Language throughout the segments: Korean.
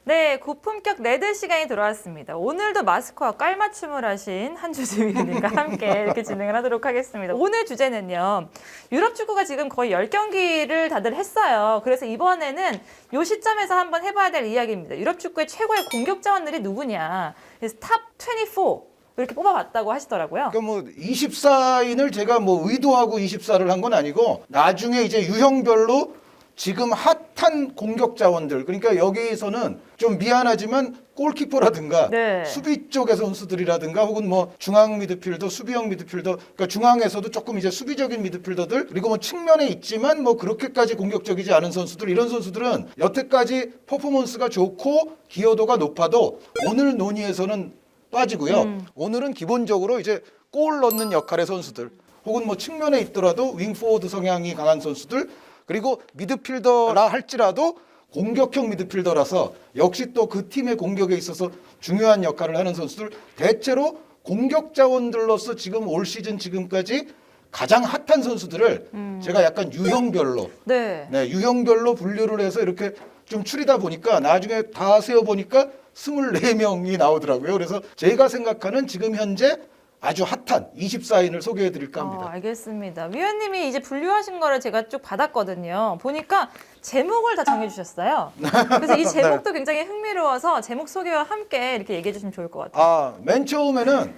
네, 고품격 레드 시간이 돌아왔습니다. 오늘도 마스크와 깔맞춤을 하신 한주주 위원님과 함께 이렇게 진행을 하도록 하겠습니다. 오늘 주제는요. 유럽 축구가 지금 거의 10경기를 다들 했어요. 그래서 이번에는 이 시점에서 한번 해봐야 될 이야기입니다. 유럽 축구의 최고의 공격 자원들이 누구냐. 그래서 탑 24. 이렇게 뽑아봤다고 하시더라고요. 그러니까 뭐 24인을 제가 뭐 의도하고 24를 한 건 아니고 나중에 이제 유형별로 지금 핫한 공격 자원들, 그러니까 여기서는 좀 미안하지만 골키퍼라든가 네. 수비 쪽의 선수들이라든가 혹은 뭐 중앙 미드필더, 수비형 미드필더, 그러니까 중앙에서도 조금 이제 수비적인 미드필더들, 그리고 뭐 측면에 있지만 뭐 그렇게까지 공격적이지 않은 선수들, 이런 선수들은 여태까지 퍼포먼스가 좋고 기여도가 높아도 오늘 논의에서는 빠지고요. 오늘은 기본적으로 이제 골 넣는 역할의 선수들, 혹은 뭐 측면에 있더라도 윙포워드 성향이 강한 선수들, 그리고 미드필더라 할지라도 공격형 미드필더라서 역시 또 그 팀의 공격에 있어서 중요한 역할을 하는 선수들, 대체로 공격 자원들로서 지금 올 시즌 지금까지 가장 핫한 선수들을 제가 약간 유형별로 네. 유형별로 분류를 해서 이렇게 좀 추리다 보니까 나중에 다 세어보니까 24명이 나오더라고요. 그래서 제가 생각하는 지금 현재 아주 핫한 24인을 소개해 드릴까 합니다. 알겠습니다. 위원님이 이제 분류하신 거를 제가 쭉 받았거든요. 보니까 제목을 다 정해주셨어요. 그래서 이 제목도 굉장히 흥미로워서 제목 소개와 함께 이렇게 얘기해 주시면 좋을 것 같아요. 맨 처음에는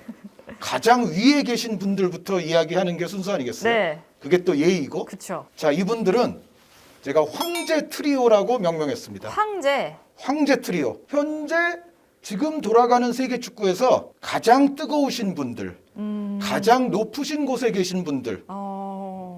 가장 위에 계신 분들부터 이야기하는 게 순서 아니겠어요? 네. 그게 또 예의고. 그렇죠. 자, 이분들은 제가 황제 트리오라고 명명했습니다. 황제 트리오. 현재 지금 돌아가는 세계 축구에서 가장 뜨거우신 분들, 가장 높으신 곳에 계신 분들,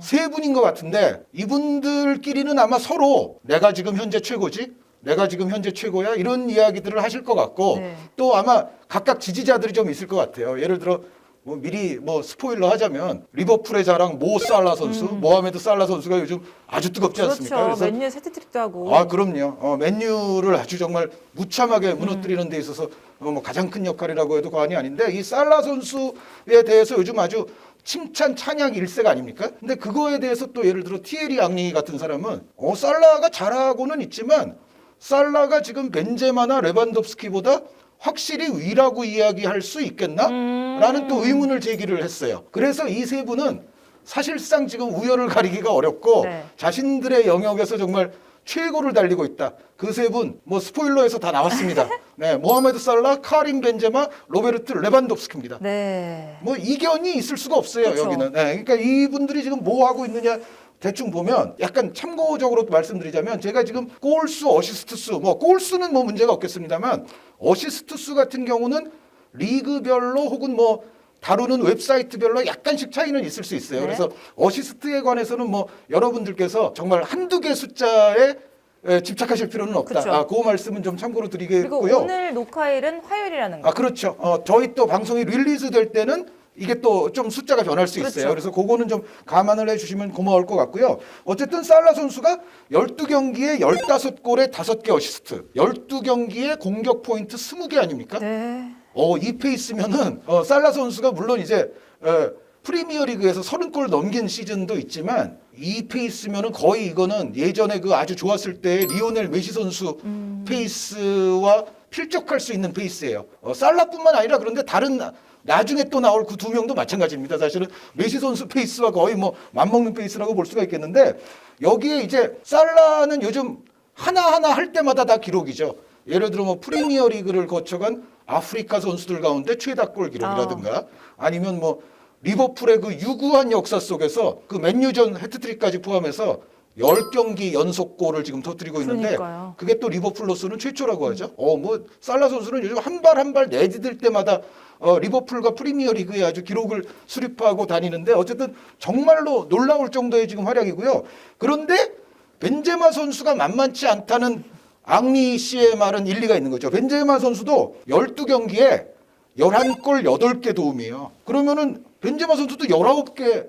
세 분인 것 같은데 이분들끼리는 아마 서로 내가 지금 현재 최고지, 내가 지금 현재 최고야, 이런 이야기들을 하실 것 같고, 네. 또 아마 각각 지지자들이 좀 있을 것 같아요. 예를 들어 뭐 미리 뭐 스포일러 하자면 리버풀의 자랑 모 살라 선수, 모하메드 살라 선수가 요즘 아주 뜨겁지 않습니까? 그렇죠. 그래서 맨유에 세트트릭도 하고. 그럼요. 맨유를 아주 정말 무참하게 무너뜨리는 데 있어서 뭐 가장 큰 역할이라고 해도 과언이 아닌데, 이 살라 선수에 대해서 요즘 아주 칭찬 찬양 일색 아닙니까? 근데 그거에 대해서 또 예를 들어 티에리 앙리 같은 사람은 살라가 잘하고는 있지만 살라가 지금 벤제마나 레반도프스키보다 확실히 위라고 이야기할 수 있겠나? 라는 또 의문을 제기를 했어요. 그래서 이 세 분은 사실상 지금 우열을 가리기가 어렵고 네. 자신들의 영역에서 정말 최고를 달리고 있다. 그 세 분 뭐 스포일러에서 다 나왔습니다. 네, 모하메드 살라, 카림 벤제마, 로베르트 레반도프스키입니다. 네. 뭐 이견이 있을 수가 없어요. 그렇죠. 여기는. 네, 그러니까 이분들이 지금 뭐 하고 있느냐 대충 보면, 약간 참고적으로 말씀드리자면 제가 지금 골수, 어시스트 수, 뭐 골수는 뭐 문제가 없겠습니다만 어시스트 수 같은 경우는 리그별로 혹은 뭐 다루는 웹사이트별로 약간씩 차이는 있을 수 있어요. 네. 그래서 어시스트에 관해서는 뭐 여러분들께서 정말 한두 개 숫자에 집착하실 필요는 없다. 그렇죠. 그 말씀은 좀 참고로 그리고 드리겠고요. 오늘 녹화일은 화요일이라는 거. 그렇죠. 저희 또 방송이 릴리즈 될 때는 이게 또 좀 숫자가 변할 수 있어요. 그렇죠. 그래서 그거는 좀 감안을 해주시면 고마울 것 같고요. 어쨌든 살라 선수가 12경기에 15골에 5개 어시스트, 12경기에 공격 포인트 20개 아닙니까? 네. 이 페이스면은 살라 선수가 물론 이제 프리미어 리그에서 30골 넘긴 시즌도 있지만 이 페이스면은 거의 이거는 예전에 그 아주 좋았을 때 리오넬 메시 선수 페이스와 필적할 수 있는 페이스예요. 살라뿐만 아니라 그런데 다른 나중에 또 나올 그 두 명도 마찬가지입니다. 사실은 메시 선수 페이스와 거의 뭐 맞먹는 페이스라고 볼 수가 있겠는데, 여기에 이제 살라는 요즘 하나하나 할 때마다 다 기록이죠. 예를 들어 뭐 프리미어 리그를 거쳐간 아프리카 선수들 가운데 최다골 기록이라든가, 아니면 뭐 리버풀의 그 유구한 역사 속에서 그 맨유전 해트트릭까지 포함해서 10경기 연속골을 지금 터뜨리고 있는데, 그러니까요. 그게 또 리버풀로서는 최초라고 하죠. 뭐 살라 선수는 요즘 한 발 한 발 내디딜 때마다 리버풀과 프리미어 리그에 아주 기록을 수립하고 다니는데, 어쨌든 정말로 놀라울 정도의 지금 활약이고요. 그런데 벤제마 선수가 만만치 않다는 앙리 씨의 말은 일리가 있는 거죠. 벤제마 선수도 12경기에 11골 8개 도움이에요. 그러면은 벤제마 선수도 19개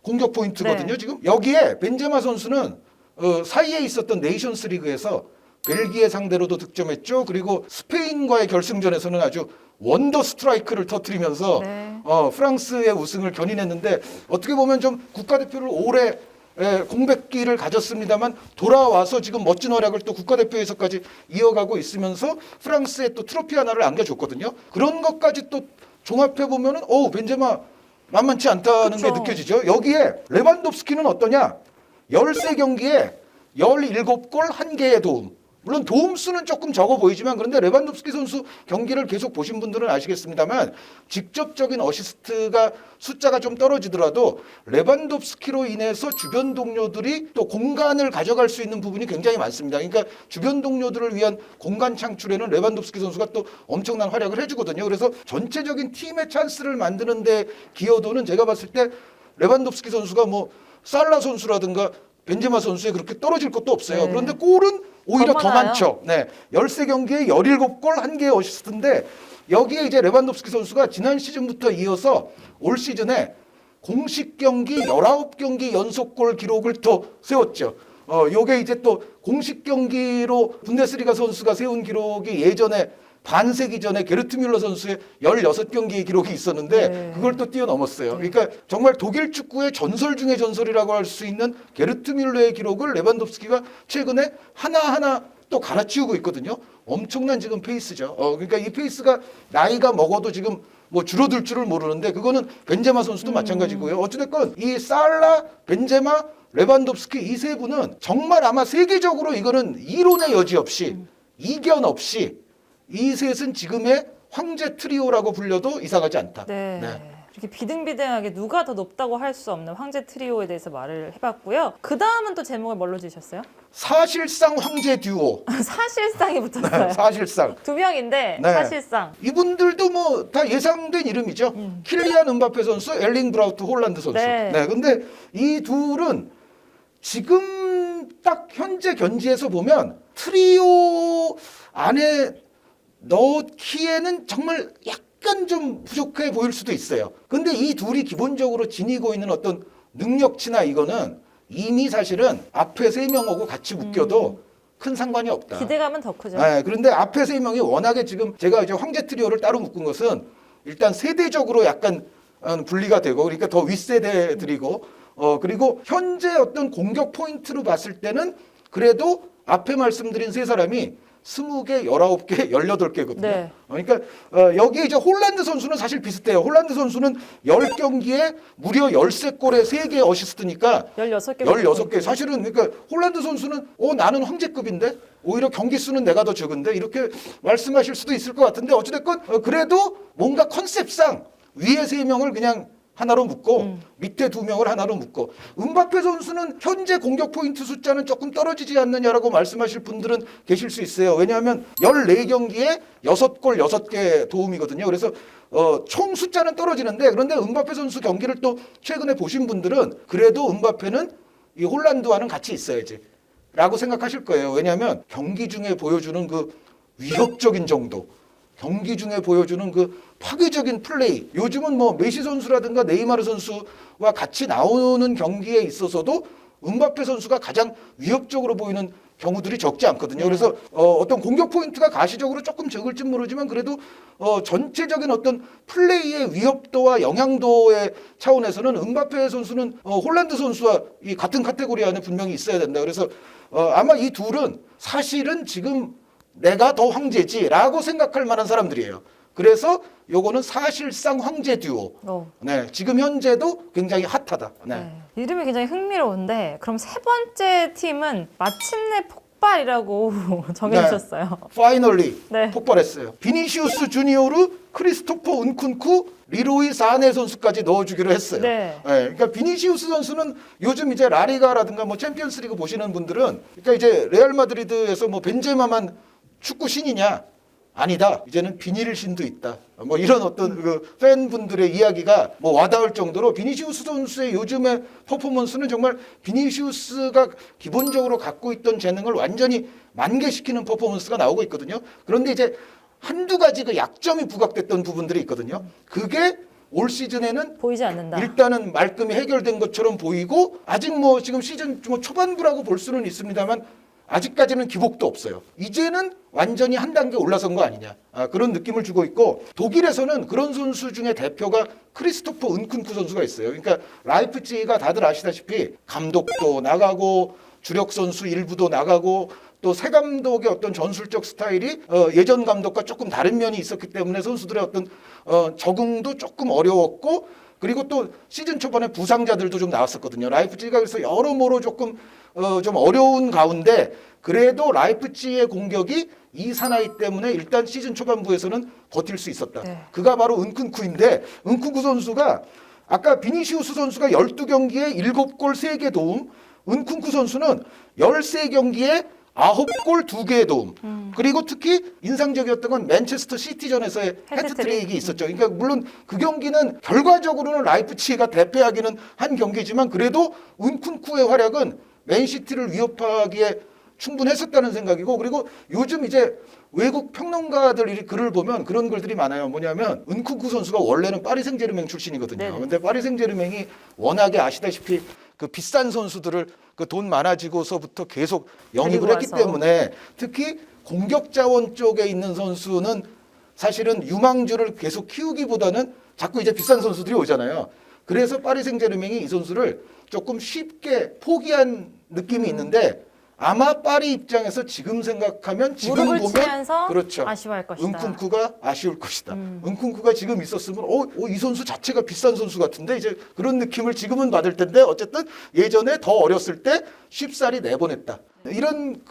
공격 포인트거든요. 네. 지금 여기에 벤제마 선수는 사이에 있었던 네이션스 리그에서 벨기에 상대로도 득점했죠. 그리고 스페인과의 결승전에서는 아주 원더 스트라이크를 터뜨리면서 네. 프랑스의 우승을 견인했는데, 어떻게 보면 좀 국가대표를 오래 공백기를 가졌습니다만 돌아와서 지금 멋진 활약을 또 국가대표에서까지 이어가고 있으면서 프랑스에 또 트로피 하나를 안겨줬거든요. 그런 것까지 또 종합해 보면은 벤제마 만만치 않다는 그쵸. 게 느껴지죠. 여기에 레반도프스키는 어떠냐? 13경기에 17골 1개의 도움. 물론 도움 수는 조금 적어 보이지만 그런데 레반도프스키 선수 경기를 계속 보신 분들은 아시겠습니다만 직접적인 어시스트가 숫자가 좀 떨어지더라도 레반도프스키로 인해서 주변 동료들이 또 공간을 가져갈 수 있는 부분이 굉장히 많습니다. 그러니까 주변 동료들을 위한 공간 창출에는 레반도프스키 선수가 또 엄청난 활약을 해주거든요. 그래서 전체적인 팀의 찬스를 만드는 데 기여도는 제가 봤을 때 레반도프스키 선수가 뭐 살라 선수라든가 벤제마 선수에 그렇게 떨어질 것도 없어요. 네. 그런데 골은 오히려 더 많아요. 많죠. 네. 13경기에 17골 1개의 어시스트인데 여기에 이제 레반도프스키 선수가 지난 시즌부터 이어서 올 시즌에 공식 경기 19경기 연속골 기록을 또 세웠죠. 요게 이제 또 공식 경기로 분데스리가 선수가 세운 기록이 예전에 반세기 전에 게르트 뮬러 선수의 16경기의 기록이 있었는데 네. 그걸 또 뛰어넘었어요. 그러니까 정말 독일 축구의 전설 중의 전설이라고 할 수 있는 게르트 뮬러의 기록을 레반도프스키가 최근에 하나하나 또 갈아치우고 있거든요. 엄청난 지금 페이스죠. 그러니까 이 페이스가 나이가 먹어도 지금 뭐 줄어들 줄을 모르는데 그거는 벤제마 선수도 마찬가지고요. 어찌됐건 이 살라, 벤제마, 레반도프스키 이 세 분은 정말 아마 세계적으로 이거는 이론의 여지 없이 이견 없이 이 셋은 지금의 황제 트리오라고 불려도 이상하지 않다. 네. 네. 이렇게 비등비등하게 누가 더 높다고 할 수 없는 황제 트리오에 대해서 말을 해봤고요. 그 다음은 또 제목을 뭘로 지셨어요? 사실상 황제 듀오. 사실상이 붙었어요. 사실상. 두 명인데 네. 사실상. 이분들도 뭐 다 예상된 이름이죠. 킬리안 음바페 선수, 엘링 브라우트 홀란드 선수. 네. 근데 이 둘은 지금 딱 현재 견지에서 보면 트리오 안에 넣기에는 정말 약간 좀 부족해 보일 수도 있어요. 근데 이 둘이 기본적으로 지니고 있는 어떤 능력치나 이거는 이미 사실은 앞에 세 명하고 같이 묶여도 큰 상관이 없다. 기대감은 더 크죠. 네, 그런데 앞에 세 명이 워낙에 지금 제가 이제 황제 트리오를 따로 묶은 것은 일단 세대적으로 약간 분리가 되고 그러니까 더 윗세대들이고 그리고 현재 어떤 공격 포인트로 봤을 때는 그래도 앞에 말씀드린 세 사람이 20개, 19개, 18개거든요. 네. 그러니까 여기에 이제 홀란드 선수는 사실 비슷해요. 홀란드 선수는 10경기에 무려 13골에 3개 어시스트니까 16개. 16개. 사실은 그러니까 홀란드 선수는 나는 황제급인데 오히려 경기 수는 내가 더 적은데 이렇게 말씀하실 수도 있을 것 같은데 어찌됐건 그래도 뭔가 컨셉상 위에 3명을 그냥 하나로 묶고 밑에 2명을 하나로 묶고 음바페 선수는 현재 공격 포인트 숫자는 조금 떨어지지 않느냐라고 말씀하실 분들은 계실 수 있어요. 왜냐하면 14경기에 6골 6개 도움이거든요. 그래서 총 숫자는 떨어지는데 그런데 음바페 선수 경기를 또 최근에 보신 분들은 그래도 음바페는 이 홀란드와는 같이 있어야지 라고 생각하실 거예요. 왜냐하면 경기 중에 보여주는 그 위협적인 정도 경기 중에 보여주는 그 파괴적인 플레이. 요즘은 뭐 메시 선수라든가 네이마르 선수와 같이 나오는 경기에 있어서도 음바페 선수가 가장 위협적으로 보이는 경우들이 적지 않거든요. 그래서 어떤 공격 포인트가 가시적으로 조금 적을지 모르지만 그래도 전체적인 어떤 플레이의 위협도와 영향도의 차원에서는 음바페 선수는 홀란드 선수와 이 같은 카테고리 안에 분명히 있어야 된다. 그래서 아마 이 둘은 사실은 지금 내가 더 황제지라고 생각할 만한 사람들이에요. 그래서 요거는 사실상 황제 듀오. 네, 지금 현재도 굉장히 핫하다. 네. 네. 이름이 굉장히 흥미로운데 그럼 세 번째 팀은 마침내 폭발이라고 정해주셨어요. 파이널리 네. 폭발했어요. 비니시우스 주니오르, 크리스토퍼 은쿤쿠, 리로이 사네 선수까지 넣어주기로 했어요. 네. 그러니까 비니시우스 선수는 요즘 이제 라리가라든가 뭐 챔피언스리그 보시는 분들은 그러니까 이제 레알 마드리드에서 뭐 벤제마만 축구 신이냐? 아니다. 이제는 비닐 신도 있다. 뭐 이런 어떤 그 팬분들의 이야기가 뭐 와닿을 정도로 비니시우스 선수의 요즘의 퍼포먼스는 정말 비니시우스가 기본적으로 갖고 있던 재능을 완전히 만개시키는 퍼포먼스가 나오고 있거든요. 그런데 이제 한두 가지 그 약점이 부각됐던 부분들이 있거든요. 그게 올 시즌에는 보이지 않는다. 일단은 말끔히 해결된 것처럼 보이고 아직 뭐 지금 시즌 뭐 초반부라고 볼 수는 있습니다만 아직까지는 기복도 없어요. 이제는 완전히 한 단계 올라선 거 아니냐. 그런 느낌을 주고 있고 독일에서는 그런 선수 중에 대표가 크리스토퍼 은쿤쿠 선수가 있어요. 그러니까 라이프치히가 다들 아시다시피 감독도 나가고 주력 선수 일부도 나가고 또 새 감독의 어떤 전술적 스타일이 예전 감독과 조금 다른 면이 있었기 때문에 선수들의 어떤 적응도 조금 어려웠고 그리고 또 시즌 초반에 부상자들도 좀 나왔었거든요. 라이프치히가 그래서 여러모로 조금 좀 어려운 가운데 그래도 라이프치히의 공격이 이 사나이 때문에 일단 시즌 초반부에서는 버틸 수 있었다. 네. 그가 바로 은쿤쿠인데 은쿤쿠 선수가 아까 비니시우스 선수가 12경기에 7골 3개 도움, 은쿤쿠 선수는 13경기에 9골 2개의 도움. 그리고 특히 인상적이었던 건 맨체스터 시티전에서의 해트트릭이 있었죠. 그러니까 물론 그 경기는 결과적으로는 라이프치히가 대패하기는 한 경기지만 그래도 은쿤쿠의 활약은 맨시티를 위협하기에 충분했었다는 생각이고 그리고 요즘 이제 외국 평론가들 글을 보면 그런 글들이 많아요. 뭐냐면 은쿤쿠 선수가 원래는 파리 생제르맹 출신이거든요. 네네. 근데 파리 생제르맹이 워낙에 아시다시피 그 비싼 선수들을 그 돈 많아지고서부터 계속 영입을 했기 와서. 때문에 특히 공격 자원 쪽에 있는 선수는 사실은 유망주를 계속 키우기보다는 자꾸 이제 비싼 선수들이 오잖아요. 그래서 파리 생제르맹이 이 선수를 조금 쉽게 포기한 느낌이 있는데 아마 파리 입장에서 지금 생각하면 지금 무릎을 보면 치면서 그렇죠. 아쉬워할 것이다. 은쿤쿠가 아쉬울 것이다. 은쿤쿠가 지금 있었으면 이 선수 자체가 비싼 선수 같은데 이제 그런 느낌을 지금은 받을 텐데 어쨌든 예전에 더 어렸을 때 쉽사리 내보냈다. 이런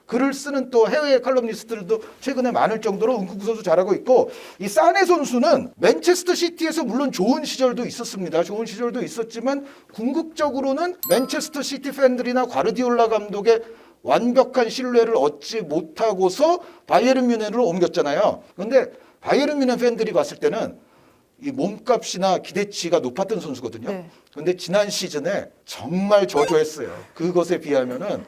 글을 쓰는 또 해외 칼럼니스트들도 최근에 많을 정도로 은쿤쿠 선수 잘하고 있고 이 사네 선수는 맨체스터 시티에서 물론 좋은 시절도 있었습니다. 좋은 시절도 있었지만 궁극적으로는 맨체스터 시티 팬들이나 과르디올라 감독의 완벽한 신뢰를 얻지 못하고서 바이에른 뮌헨으로 옮겼잖아요. 근데 바이에른 뮌헨 팬들이 봤을 때는 이 몸값이나 기대치가 높았던 선수거든요. 네. 근데 지난 시즌에 정말 저조했어요. 그것에 비하면은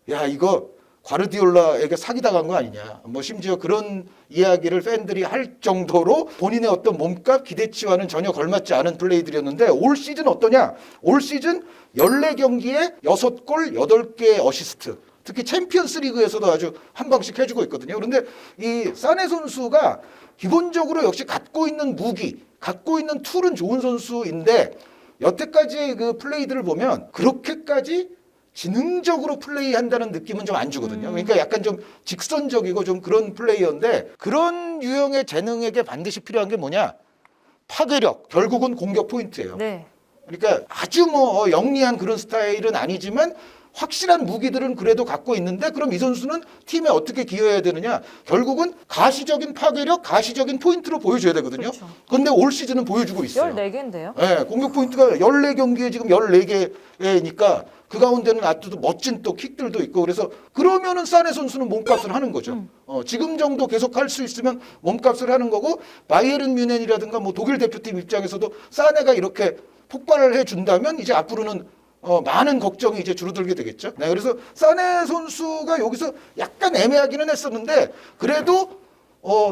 야 이거 과르디올라에게 사기당한 거 아니냐. 뭐 심지어 그런 이야기를 팬들이 할 정도로 본인의 어떤 몸값 기대치와는 전혀 걸맞지 않은 플레이들이었는데 올 시즌 어떠냐. 올 시즌 14경기에 6골 8개의 어시스트. 특히 챔피언스 리그에서도 아주 한 방씩 해주고 있거든요. 그런데 이 사네 선수가 기본적으로 역시 갖고 있는 무기, 갖고 있는 툴은 좋은 선수인데 여태까지의 그 플레이들을 보면 그렇게까지 지능적으로 플레이한다는 느낌은 좀 안 주거든요. 그러니까 약간 좀 직선적이고 좀 그런 플레이어인데 그런 유형의 재능에게 반드시 필요한 게 뭐냐? 파괴력, 결국은 공격 포인트예요. 네. 그러니까 아주 뭐 영리한 그런 스타일은 아니지만 확실한 무기들은 그래도 갖고 있는데 그럼 이 선수는 팀에 어떻게 기여해야 되느냐? 결국은 가시적인 파괴력, 가시적인 포인트로 보여줘야 되거든요. 그렇죠. 그런데 올 시즌은 보여주고 있어요. 14개인데요. 네, 공격 포인트가 14경기에 지금 14개니까 그 가운데는 아주 멋진 또 킥들도 있고 그래서 그러면은 사네 선수는 몸값을 하는 거죠. 지금 정도 계속 할 수 있으면 몸값을 하는 거고 바이에른 뮌헨이라든가 뭐 독일 대표팀 입장에서도 사네가 이렇게 폭발을 해준다면 이제 앞으로는 많은 걱정이 이제 줄어들게 되겠죠. 네, 그래서 사네 선수가 여기서 약간 애매하기는 했었는데 그래도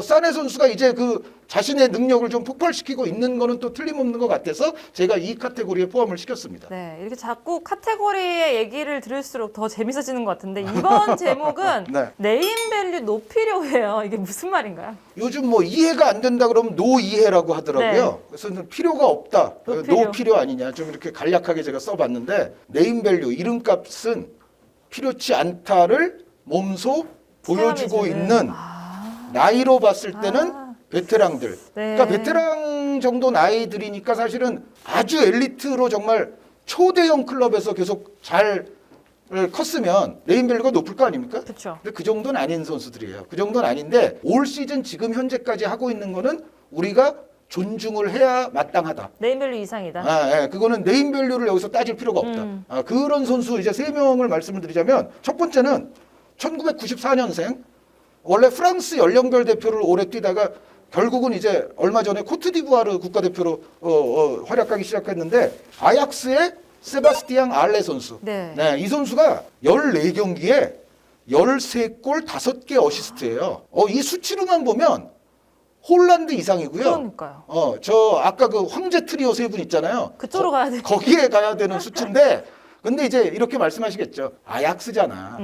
사네 선수가 이제 그 자신의 능력을 좀 폭발시키고 있는 거는 또 틀림없는 것 같아서 제가 이 카테고리에 포함을 시켰습니다. 네, 이렇게 자꾸 카테고리의 얘기를 들을수록 더 재밌어지는 것 같은데 이번 제목은 네. 네임밸류 높이려고해요. 이게 무슨 말인가요? 요즘 뭐 이해가 안 된다 그러면 노 이해라고 하더라고요. 그래서 필요가 없다. 노 필요 아니냐. 좀 이렇게 간략하게 제가 써봤는데 네임밸류 이름값은 필요치 않다를 몸소 보여주고 체감해주는. 있는 나이로 봤을 때는 베테랑들. 네. 그러니까 베테랑 정도 나이들이니까 사실은 아주 엘리트로 정말 초대형 클럽에서 계속 잘 컸으면 네임밸류가 높을 거 아닙니까? 그렇죠. 근데 그 정도는 아닌 선수들이에요. 그 정도는 아닌데 올 시즌 지금 현재까지 하고 있는 거는 우리가 존중을 해야 마땅하다. 네임밸류 이상이다. 예, 그거는 네임밸류를 여기서 따질 필요가 없다. 그런 선수 이제 3명을 말씀을 드리자면 첫 번째는 1994년생 원래 프랑스 연령별 대표를 오래 뛰다가 결국은 이제 얼마 전에 코트디부아르 국가대표로 활약하기 시작했는데 아약스의 세바스티앙 알레 선수. 네. 이 선수가 14경기에 13골 5개 어시스트예요. 이 수치로만 보면 홀란드 이상이고요. 그러니까요. 저 아까 그 황제 트리오 3분 있잖아요. 그쪽으로 가야 돼. 거기에 가야 되는 수치인데 근데 이제 이렇게 말씀하시겠죠. 아약스잖아.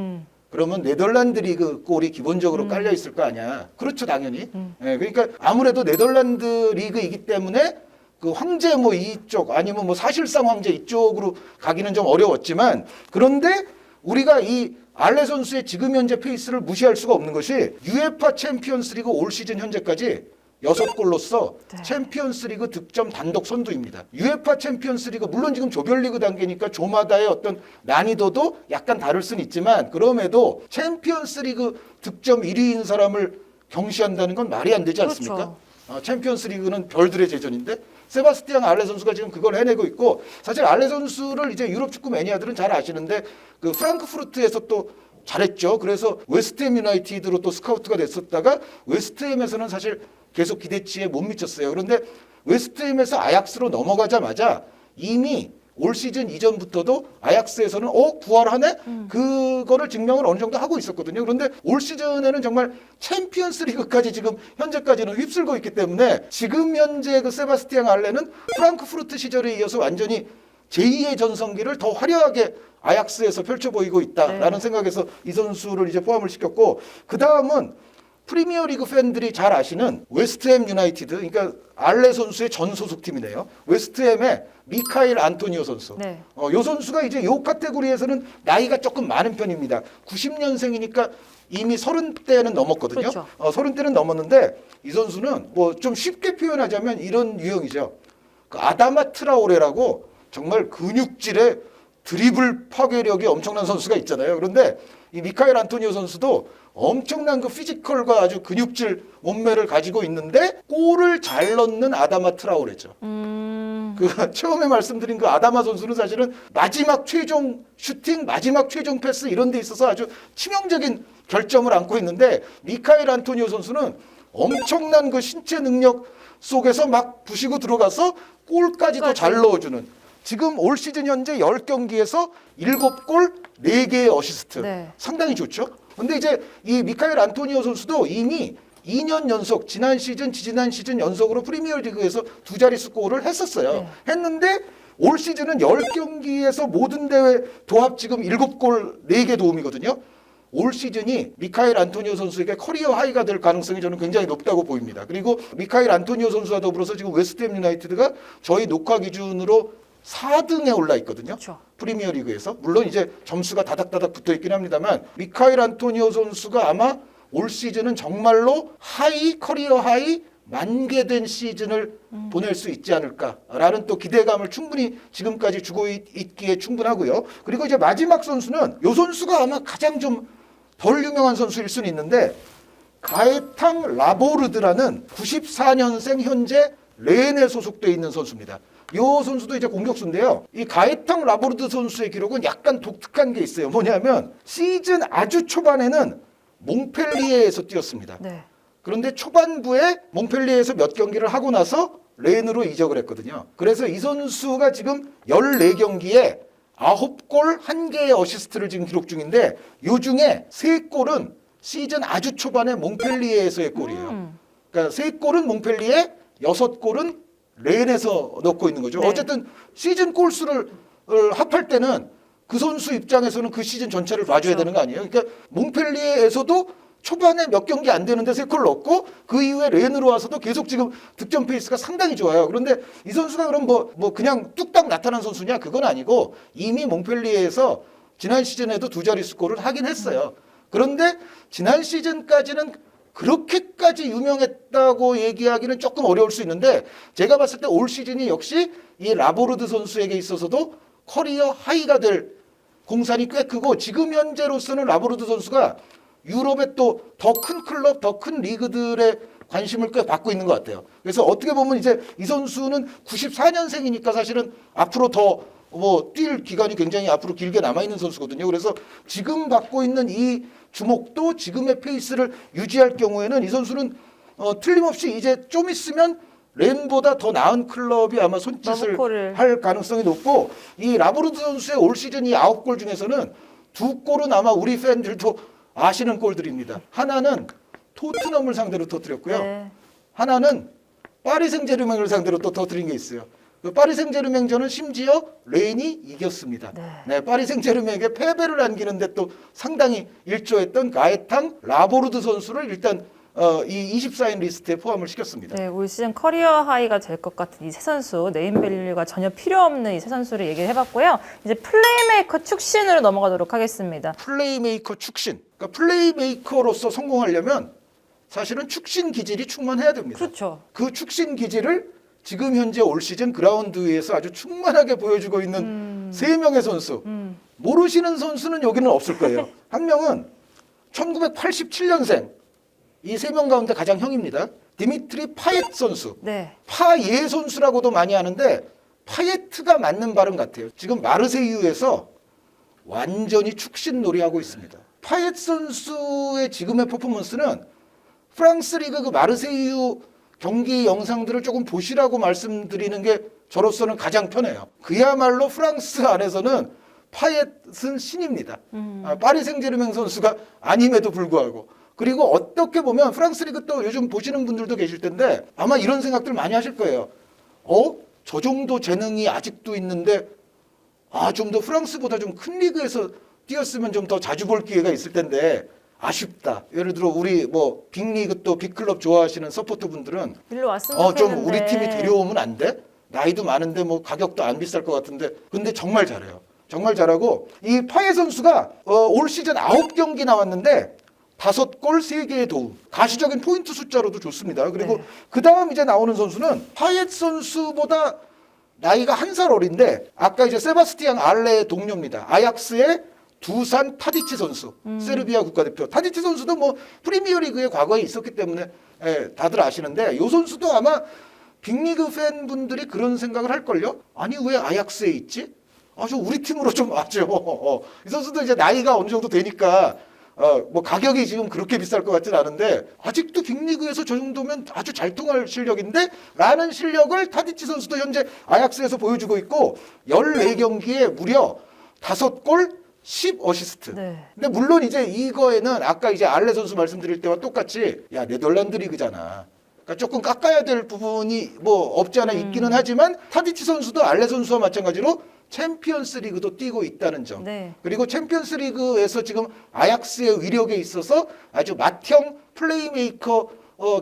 그러면 네덜란드 리그 골이 기본적으로 깔려 있을 거 아니야. 그렇죠, 당연히. 예, 그러니까 아무래도 네덜란드 리그이기 때문에 그 황제 뭐 이쪽 아니면 뭐 사실상 황제 이쪽으로 가기는 좀 어려웠지만, 그런데 우리가 이 알레 선수의 지금 현재 페이스를 무시할 수가 없는 것이 UEFA 챔피언스리그 올 시즌 현재까지 6골로서 네. 챔피언스리그 득점 단독 선두입니다. UEFA 챔피언스리그 물론 지금 조별리그 단계니까 조마다의 어떤 난이도도 약간 다를 수는 있지만, 그럼에도 챔피언스리그 득점 1위인 사람을 경시한다는 건 말이 안 되지 않습니까? 그렇죠. 챔피언스리그는 별들의 제전인데 세바스티안 알레 선수가 지금 그걸 해내고 있고, 사실 알레 선수를 이제 유럽 축구 매니아들은 잘 아시는데 그 프랑크푸르트에서 또 잘했죠. 그래서 웨스트햄 유나이티드로 또 스카우트가 됐었다가 웨스트햄에서는 사실 계속 기대치에 못 미쳤어요. 그런데 웨스트햄에서 아약스로 넘어가자마자 이미 올 시즌 이전부터도 아약스에서는 부활하네? 그거를 증명을 어느 정도 하고 있었거든요. 그런데 올 시즌에는 정말 챔피언스 리그까지 지금 현재까지는 휩쓸고 있기 때문에 지금 현재 그 세바스티안 알레는 프랑크푸르트 시절에 이어서 완전히 제2의 전성기를 더 화려하게 아약스에서 펼쳐 보이고 있다라는 생각에서 이 선수를 이제 포함을 시켰고, 그 다음은 프리미어리그 팬들이 잘 아시는 웨스트햄 유나이티드, 그러니까 알레 선수의 전 소속팀이네요. 웨스트햄의 미카일 안토니오 선수. 네. 이 선수가 이제 이 카테고리에서는 나이가 조금 많은 편입니다. 90년생이니까 이미 30대는 넘었거든요. 그렇죠. 30대는 넘었는데 이 선수는 뭐 좀 쉽게 표현하자면 이런 유형이죠. 그 아다마 트라오레라고 정말 근육질의 드리블 파괴력이 엄청난 선수가 있잖아요. 그런데 이 미카엘 안토니오 선수도 엄청난 그 피지컬과 아주 근육질 몸매를 가지고 있는데 골을 잘 넣는 아다마 트라오레죠. 그 처음에 말씀드린 그 아다마 선수는 사실은 마지막 최종 슈팅, 마지막 최종 패스 이런 데 있어서 아주 치명적인 결점을 안고 있는데, 미카엘 안토니오 선수는 엄청난 그 신체 능력 속에서 막 부시고 들어가서 골까지도 잘 넣어주는, 지금 올 시즌 현재 10경기에서 7골 4개의 어시스트. 네. 상당히 좋죠. 근데 이제 이 미카엘 안토니오 선수도 이미 2년 연속, 지난 시즌, 지지난 시즌 연속으로 프리미어리그에서 2자릿수 골을 했었어요. 네. 했는데 올 시즌은 10경기에서 모든 대회 도합 지금 7골 4개 도움이거든요. 올 시즌이 미카엘 안토니오 선수에게 커리어 하이가 될 가능성이 저는 굉장히 높다고 보입니다. 그리고 미카엘 안토니오 선수와 더불어서 지금 웨스트햄 유나이티드가 저희 녹화 기준으로 4등에 올라 있거든요. 그렇죠. 프리미어리그에서. 물론 이제 점수가 다닥다닥 붙어 있긴 합니다만, 미카엘 안토니오 선수가 아마 올 시즌은 정말로 커리어 하이 만개된 시즌을 보낼 수 있지 않을까라는 또 기대감을 충분히 지금까지 주고 있기에 충분하고요. 그리고 이제 마지막 선수는 요 선수가 아마 가장 좀 덜 유명한 선수일 수는 있는데, 가에탕 라보르드라는 94년생 현재 렌에 소속돼 있는 선수입니다. 이 선수도 이제 공격수인데요. 이 가에탕 라보르드 선수의 기록은 약간 독특한 게 있어요. 뭐냐면 시즌 아주 초반에는 몽펠리에에서 뛰었습니다. 네. 그런데 초반부에 몽펠리에에서 몇 경기를 하고 나서 렌으로 이적을 했거든요. 그래서 이 선수가 지금 14경기에 9골 1개의 어시스트를 지금 기록 중인데, 요 중에 3골은 시즌 아주 초반에 몽펠리에에서의 골이에요. 그러니까 3골은 몽펠리에, 6골은 렌에서 넣고 있는 거죠. 네. 어쨌든 시즌 골수를 합할 때는 그 선수 입장에서는 그 시즌 전체를 봐줘야 되는 거 아니에요. 그러니까 몽펠리에에서도 초반에 몇 경기 안 되는데 3골 넣고, 그 이후에 렌으로 와서도 계속 지금 득점 페이스가 상당히 좋아요. 그런데 이 선수가 그럼 뭐 그냥 뚝딱 나타난 선수냐? 그건 아니고 이미 몽펠리에에서 지난 시즌에도 2자릿수 골을 하긴 했어요. 그런데 지난 시즌까지는 그렇게까지 유명했다고 얘기하기는 조금 어려울 수 있는데, 제가 봤을 때 올 시즌이 역시 이 라보르드 선수에게 있어서도 커리어 하이가 될 공산이 꽤 크고, 지금 현재로서는 라보르드 선수가 유럽의 또 더 큰 클럽, 더 큰 리그들의 관심을 꽤 받고 있는 것 같아요. 그래서 어떻게 보면 이제 이 선수는 94년생이니까 사실은 앞으로 더 뛸 기간이 굉장히 앞으로 길게 남아있는 선수거든요. 그래서 지금 받고 있는 이 주목도 지금의 페이스를 유지할 경우에는 이 선수는 틀림없이 이제 좀 있으면 렌보다 더 나은 클럽이 아마 손짓을 할 가능성이 높고, 이 라보르드 선수의 올 시즌 이 9골 중에서는 2골은 아마 우리 팬들도 아시는 골들입니다. 하나는 토트넘을 상대로 터뜨렸고요. 네. 하나는 파리 생제르맹을 상대로 또 터뜨린 게 있어요. 그 파리 생제르맹전은 심지어 레인이 이겼습니다. 네, 파리 생제르맹에게 패배를 안기는데 또 상당히 일조했던 가에탕 라보르드 선수를 일단 이 24인 리스트에 포함을 시켰습니다. 네, 올 시즌 커리어 하이가 될 것 같은 이 세 선수, 네임밸류가 전혀 필요 없는 이 세 선수를 얘기를 해봤고요. 이제 플레이메이커 축신으로 넘어가도록 하겠습니다. 플레이메이커 축신. 그러니까 플레이메이커로서 성공하려면 사실은 축신 기질이 충만해야 됩니다. 그렇죠. 그 축신 기질을 지금 현재 올 시즌 그라운드 위에서 아주 충만하게 보여주고 있는 세 명의 선수. 모르시는 선수는 여기는 없을 거예요. 한 명은 1987년생. 이 세 명 가운데 가장 형입니다. 디미트리 파옅 선수. 네. 파예 선수라고도 많이 하는데 파예트가 맞는 발음 같아요. 지금 마르세유에서 완전히 축신 놀이하고 있습니다. 파옅 선수의 지금의 퍼포먼스는 프랑스 리그 그 마르세유 경기 영상들을 조금 보시라고 말씀드리는 게 저로서는 가장 편해요. 그야말로 프랑스 안에서는 파옅은 신입니다. 파리 생제르맹 선수가 아님에도 불구하고. 그리고 어떻게 보면 프랑스 리그 또 요즘 보시는 분들도 계실 텐데 아마 이런 생각들 많이 하실 거예요. 저 정도 재능이 아직도 있는데 좀 더 프랑스보다 좀 큰 리그에서 뛰었으면 좀 더 자주 볼 기회가 있을 텐데 아쉽다. 예를 들어 우리 뭐 빅리그 또 빅클럽 좋아하시는 서포터 분들은 일로 왔으면 좀 좋겠는데. 우리 팀이 데려오면 안 돼? 나이도 많은데 뭐 가격도 안 비쌀 것 같은데 근데 정말 잘해요. 정말 잘하고 이 파예 선수가 올 시즌 9경기 나왔는데 5골 3개의 도움. 가시적인 포인트 숫자로도 좋습니다. 그리고 네. 그다음 이제 나오는 선수는 파옅 선수보다 나이가 한 살 어린데 아까 이제 세바스티안 알레의 동료입니다. 아약스의 두산 타디치 선수, 세르비아 국가대표. 타디치 선수도 뭐 프리미어리그에 과거에 있었기 때문에 다들 아시는데 이 선수도 아마 빅리그 팬분들이 그런 생각을 할걸요. 아니 왜 아약스에 있지? 저 우리 팀으로 좀 와죠. 이 선수도 이제 나이가 어느 정도 되니까 뭐 가격이 지금 그렇게 비쌀 것 같진 않은데 아직도 빅리그에서 저 정도면 아주 잘 통할 실력인데 라는 실력을 타디치 선수도 현재 아약스에서 보여주고 있고 14경기에 무려 5골 10어시스트. 네. 근데 물론 이제 이거에는 아까 이제 알레 선수 말씀드릴 때와 똑같이 네덜란드 리그잖아. 그러니까 조금 깎아야 될 부분이 뭐 없지 않아 있기는 하지만 타디치 선수도 알레 선수와 마찬가지로 챔피언스 리그도 뛰고 있다는 점. 네. 그리고 챔피언스 리그에서 지금 아약스의 위력에 있어서 아주 맏형 플레이메이커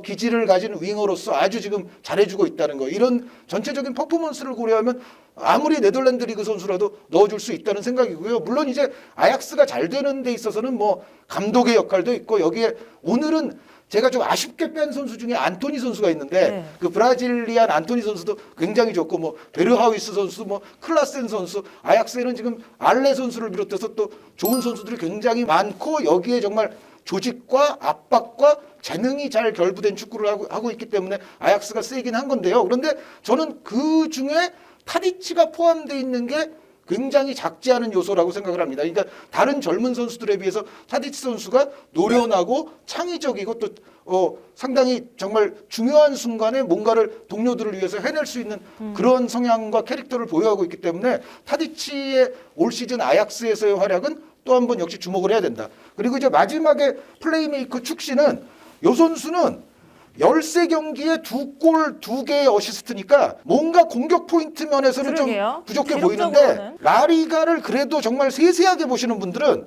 기질을 가진 윙어로서 아주 지금 잘해주고 있다는 거. 이런 전체적인 퍼포먼스를 고려하면 아무리 네덜란드 리그 선수라도 넣어줄 수 있다는 생각이고요. 물론 이제 아약스가 잘 되는 데 있어서는 뭐 감독의 역할도 있고 여기에 오늘은 제가 좀 아쉽게 뺀 선수 중에 안토니 선수가 있는데 네. 그 브라질리안 안토니 선수도 굉장히 좋고 뭐 베르하위스 선수, 뭐 클라센 선수, 아약스에는 지금 알레 선수를 비롯해서 또 좋은 선수들이 굉장히 많고 여기에 정말 조직과 압박과 재능이 잘 결부된 축구를 하고 있기 때문에 아약스가 세긴 한 건데요. 그런데 저는 그 중에 타디치가 포함되어 있는 게 굉장히 작지 않은 요소라고 생각을 합니다. 그러니까 다른 젊은 선수들에 비해서 타디치 선수가 노련하고 창의적이고 또 상당히 정말 중요한 순간에 뭔가를 동료들을 위해서 해낼 수 있는 그런 성향과 캐릭터를 보유하고 있기 때문에 타디치의 올 시즌 아약스에서의 활약은 또 한 번 역시 주목을 해야 된다. 그리고 이제 마지막에 플레이메이커 축신은 요 선수는 13경기에 2골 2개의 어시스트니까 뭔가 공격 포인트 면에서는 그러게요. 좀 부족해 기록적으로는. 보이는데 라리가를 그래도 정말 세세하게 보시는 분들은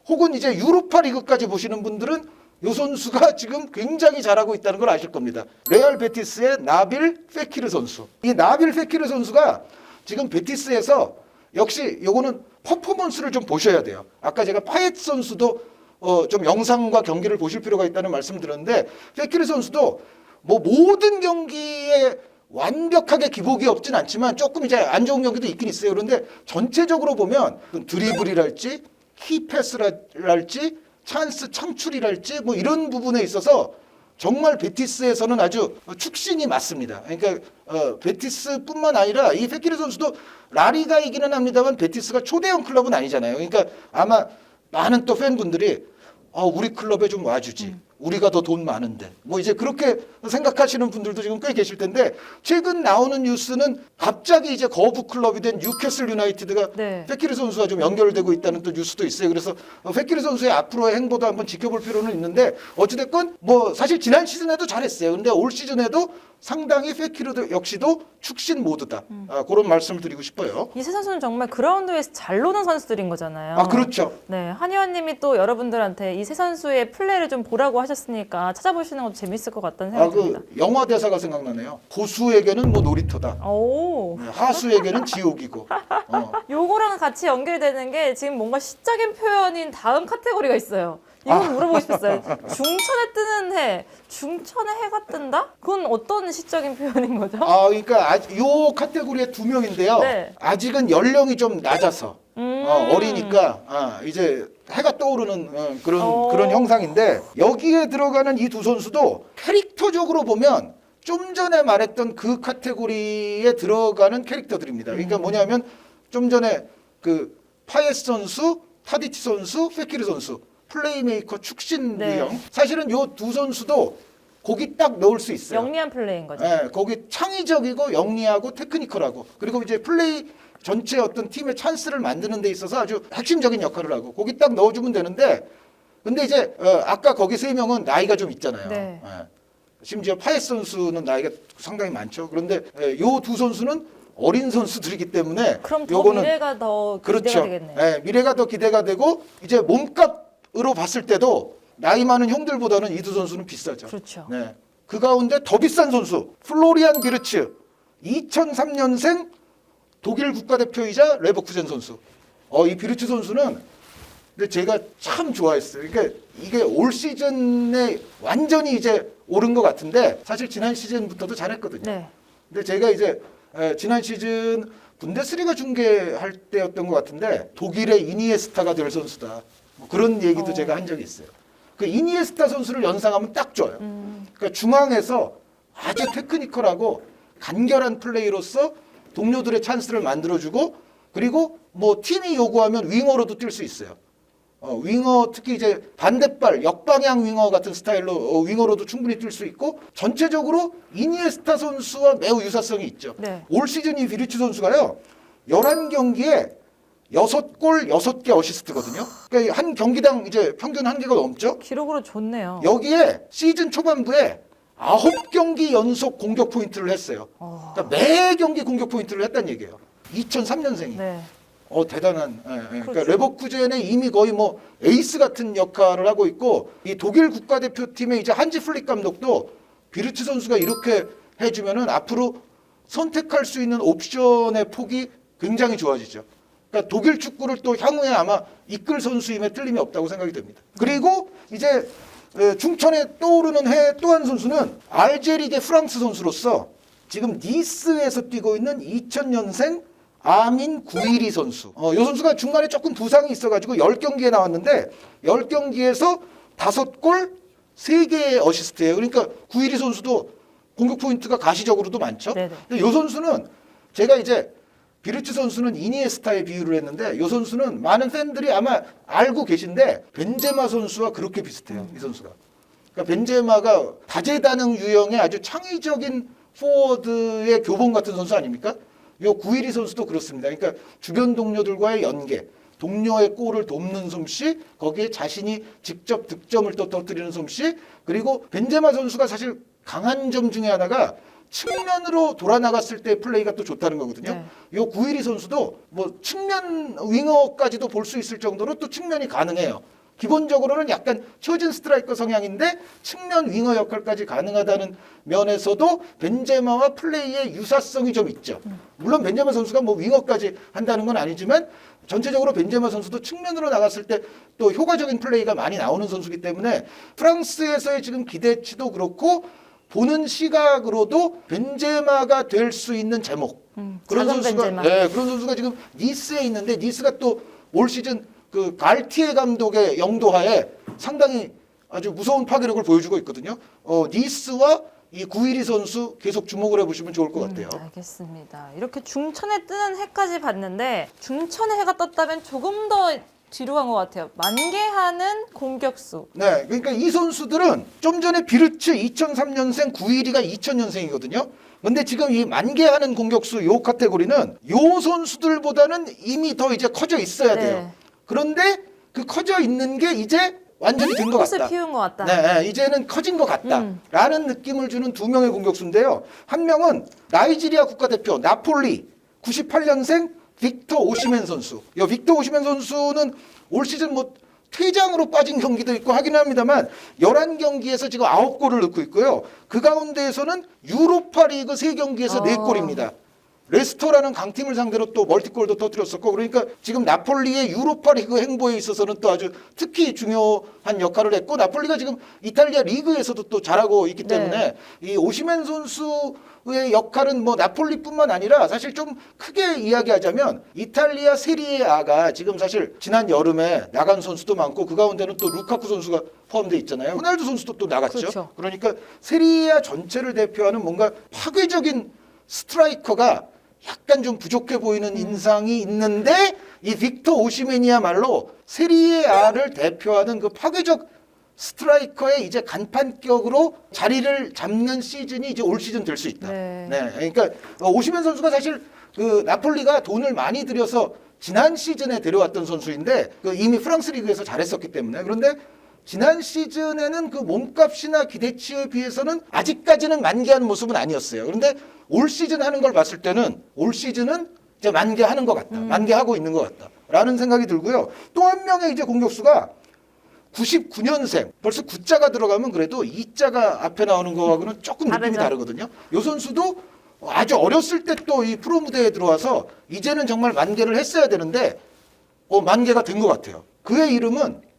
혹은 이제 유로파 리그까지 보시는 분들은 이 선수가 지금 굉장히 잘하고 있다는 걸 아실 겁니다. 레알 베티스의 나빌 페키르 선수. 이 나빌 페키르 선수가 지금 베티스에서 역시 요거는 퍼포먼스를 좀 보셔야 돼요. 아까 제가 파옅 선수도 좀 영상과 경기를 보실 필요가 있다는 말씀 드렸는데 페키르 선수도 뭐 모든 경기에 완벽하게 기복이 없진 않지만 조금 이제 안 좋은 경기도 있긴 있어요. 그런데 전체적으로 보면 드리블이랄지 키패스랄지 찬스 창출이랄지 뭐 이런 부분에 있어서 정말 베티스에서는 아주 축신이 맞습니다. 그러니까 베티스뿐만 아니라 이 페키르 선수도 라리가이기는 합니다만 베티스가 초대형 클럽은 아니잖아요. 그러니까 아마 많은 또 팬분들이 우리 클럽에 좀 와주지. 우리가 더 돈 많은데 뭐 이제 그렇게 생각하시는 분들도 지금 꽤 계실 텐데 최근 나오는 뉴스는 갑자기 이제 거부 클럽이 된 뉴캐슬 유나이티드가 네. 페키리 선수와 좀 연결되고 있다는 또 뉴스도 있어요. 그래서 페키리 선수의 앞으로의 행보도 한번 지켜볼 필요는 있는데 어찌됐건 뭐 사실 지난 시즌에도 잘했어요. 근데 올 시즌에도 상당히 페키르 역시도 축신 모드다. 그런 말씀을 드리고 싶어요. 이 세 선수는 정말 그라운드에서 잘 노는 선수들인 거잖아요. 아 그렇죠. 네, 한의원님이 또 여러분들한테 이 세 선수의 플레이를 좀 보라고 하셨으니까 찾아보시는 것도 재밌을 것 같다는 생각이 듭니다. 그 영화 대사가 생각나네요. 고수에게는 뭐 놀이터다. 오, 네, 하수에게는 지옥이고. 요거랑 같이 연결되는 게 지금 뭔가 시적인 표현인 다음 카테고리가 있어요. 이건 물어보고 싶었어요. 중천에 뜨는 해, 중천에 해가 뜬다? 그건 어떤 시적인 표현인 거죠? 그러니까 요 카테고리에 두 명인데요. 네. 아직은 연령이 좀 낮아서 어리니까 이제 해가 떠오르는 그런 형상인데 여기에 들어가는 이 두 선수도 캐릭터적으로 보면 좀 전에 말했던 그 카테고리에 들어가는 캐릭터들입니다. 그러니까 뭐냐면 좀 전에 그 파예스 선수, 타디치 선수, 페키르 선수 플레이메이커 축신 네. 유형. 사실은 요 두 선수도 거기 딱 넣을 수 있어요. 영리한 플레이인 거죠. 네, 거기 창의적이고 영리하고 테크니컬하고 그리고 이제 플레이 전체 어떤 팀의 찬스를 만드는 데 있어서 아주 핵심적인 역할을 하고 거기 딱 넣어주면 되는데 근데 이제 아까 거기 세 명은 나이가 좀 있잖아요. 네. 심지어 파예스 선수는 나이가 상당히 많죠. 그런데 요 두 선수는 어린 선수들이기 때문에 그럼 더 요거는 미래가 더 기대가 그렇죠. 되겠네요. 예, 미래가 더 기대가 되고 이제 몸값으로 봤을 때도 나이 많은 형들보다는 이 두 선수는 비싸죠. 그렇죠. 네. 그 가운데 더 비싼 선수 플로리안 비르츠 2003년생 독일 국가대표이자 레버쿠젠 선수. 이 비르츠 선수는 근데 제가 참 좋아했어요. 그러니까 이게 올 시즌에 완전히 이제 오른 것 같은데 사실 지난 시즌부터도 잘했거든요. 네. 근데 제가 이제 지난 시즌 분데스리가 중계할 때였던 것 같은데 독일의 이니에스타가 될 선수다. 뭐 그런 얘기도 제가 한 적이 있어요. 그 이니에스타 선수를 연상하면 딱 좋아요. 그러니까 중앙에서 아주 테크니컬하고 간결한 플레이로서 동료들의 찬스를 만들어주고 그리고 뭐 팀이 요구하면 윙어로도 뛸 수 있어요. 윙어 특히 이제 반대발 역방향 윙어 같은 스타일로 윙어로도 충분히 뛸 수 있고 전체적으로 이니에스타 선수와 매우 유사성이 있죠. 네. 올 시즌 이 비리치 선수가요. 11경기에 6골 6개 어시스트거든요. 그러니까 한 경기당 이제 평균 한 개가 넘죠. 기록으로 좋네요. 여기에 시즌 초반부에 9경기 연속 공격 포인트를 했어요. 그러니까 매 경기 공격 포인트를 했다는 얘기예요. 2003년생이. 네. 대단한. 그러니까 그렇죠. 레버쿠젠에 이미 거의 뭐 에이스 같은 역할을 하고 있고 이 독일 국가대표팀의 이제 한지 플릭 감독도 비르츠 선수가 이렇게 해주면은 앞으로 선택할 수 있는 옵션의 폭이 굉장히 좋아지죠. 그러니까 독일 축구를 또 향후에 아마 이끌 선수임에 틀림이 없다고 생각이 됩니다. 그리고 이제 중천에 떠오르는 해 또 한 선수는 알제리계 프랑스 선수로서 지금 니스에서 뛰고 있는 2000년생 아민 구이리 선수. 이 선수가 중간에 조금 부상이 있어가지고 10경기에 나왔는데 10경기에서 5골 3개의 어시스트예요. 그러니까 구이리 선수도 공격 포인트가 가시적으로도 많죠. 네네. 근데 이 선수는 제가 이제 비르츠 선수는 이니에스타에 비유를 했는데 이 선수는 많은 팬들이 아마 알고 계신데 벤제마 선수와 그렇게 비슷해요. 이 선수가. 그러니까 벤제마가 다재다능 유형의 아주 창의적인 포워드의 교본 같은 선수 아닙니까? 요 구이리 선수도 그렇습니다. 그러니까 주변 동료들과의 연계, 동료의 골을 돕는 솜씨, 거기에 자신이 직접 득점을 또 터뜨리는 솜씨, 그리고 벤제마 선수가 사실 강한 점 중에 하나가 측면으로 돌아 나갔을 때 플레이가 또 좋다는 거거든요. 네. 요 구이리 선수도 뭐 측면 윙어까지도 볼 수 있을 정도로 또 측면이 가능해요. 기본적으로는 약간 초진 스트라이커 성향인데 측면 윙어 역할까지 가능하다는 면에서도 벤제마와 플레이의 유사성이 좀 있죠. 물론 벤제마 선수가 뭐 윙어까지 한다는 건 아니지만 전체적으로 벤제마 선수도 측면으로 나갔을 때 또 효과적인 플레이가 많이 나오는 선수이기 때문에 프랑스에서의 지금 기대치도 그렇고 보는 시각으로도 벤제마가 될 수 있는 제목 그런 작은 선수가 벤제마. 그런 선수가 지금 니스에 있는데 니스가 또 올 시즌 그 갈티에 감독의 영도하에 상당히 아주 무서운 파괴력을 보여주고 있거든요. 니스와 이 구이리 선수 계속 주목을 해보시면 좋을 것 같아요. 알겠습니다. 이렇게 중천에 뜨는 해까지 봤는데 중천에 해가 떴다면 조금 더 뒤로 간 것 같아요. 만개하는 공격수. 네, 그러니까 이 선수들은 좀 전에 비르츠 2003년생, 구일이가 2000년생이거든요. 근데 지금 이 만개하는 공격수 요 카테고리는 요 선수들보다는 이미 더 이제 커져 있어야 돼요. 네. 그런데 그 커져 있는 게 이제 완전히 된 것 꽃을 같다. 피운 것 같다. 네, 이제는 커진 것 같다라는 느낌을 주는 두 명의 공격수인데요. 한 명은 나이지리아 국가대표 나폴리 98년생 빅터 오시멘 선수. 이 빅터 오시멘 선수는 올 시즌 뭐 퇴장으로 빠진 경기도 있고 하긴 합니다만 11경기에서 지금 9골을 넣고 있고요. 그 가운데에서는 유로파 리그 3경기에서 4골입니다. 레스터라는 강팀을 상대로 또 멀티골도 터뜨렸었고, 그러니까 지금 나폴리의 유로파 리그 행보에 있어서는 또 아주 특히 중요한 역할을 했고, 나폴리가 지금 이탈리아 리그에서도 또 잘하고 있기 때문에 이 오시멘 선수의 역할은 뭐 나폴리뿐만 아니라 사실 좀 크게 이야기하자면 이탈리아 세리에아가 지금 사실 지난 여름에 나간 선수도 많고 그 가운데는 또 루카쿠 선수가 포함되어 있잖아요. 호날두 선수도 또 나갔죠. 그렇죠. 그러니까 세리에아 전체를 대표하는 뭔가 파괴적인 스트라이커가 약간 좀 부족해 보이는 인상이 있는데 이 빅터 오시멘이야말로 세리에아를 대표하는 그 파괴적 스트라이커의 이제 간판격으로 자리를 잡는 시즌이 이제 올 시즌 될 수 있다. 네. 그러니까 오시멘 선수가 사실 그 나폴리가 돈을 많이 들여서 지난 시즌에 데려왔던 선수인데 그 이미 프랑스 리그에서 잘했었기 때문에 그런데 지난 시즌에는 그 몸값이나 기대치에 비해서는 아직까지는 만개한 모습은 아니었어요. 그런데 올 시즌 하는 걸 봤을 때는 올 시즌은 이제 만개하는 것 같다. 만개하고 있는 것 같다. 라는 생각이 들고요. 또 한 명의 이제 공격수가 99년생. 벌써 9자가 들어가면 그래도 2자가 앞에 나오는 거하고는 조금 느낌이 다르죠. 다르거든요. 이 선수도 아주 어렸을 때 또 이 프로 무대에 들어와서 이제는 정말 만개를 했어야 되는데 만개가 된 것 같아요. 그의 이름은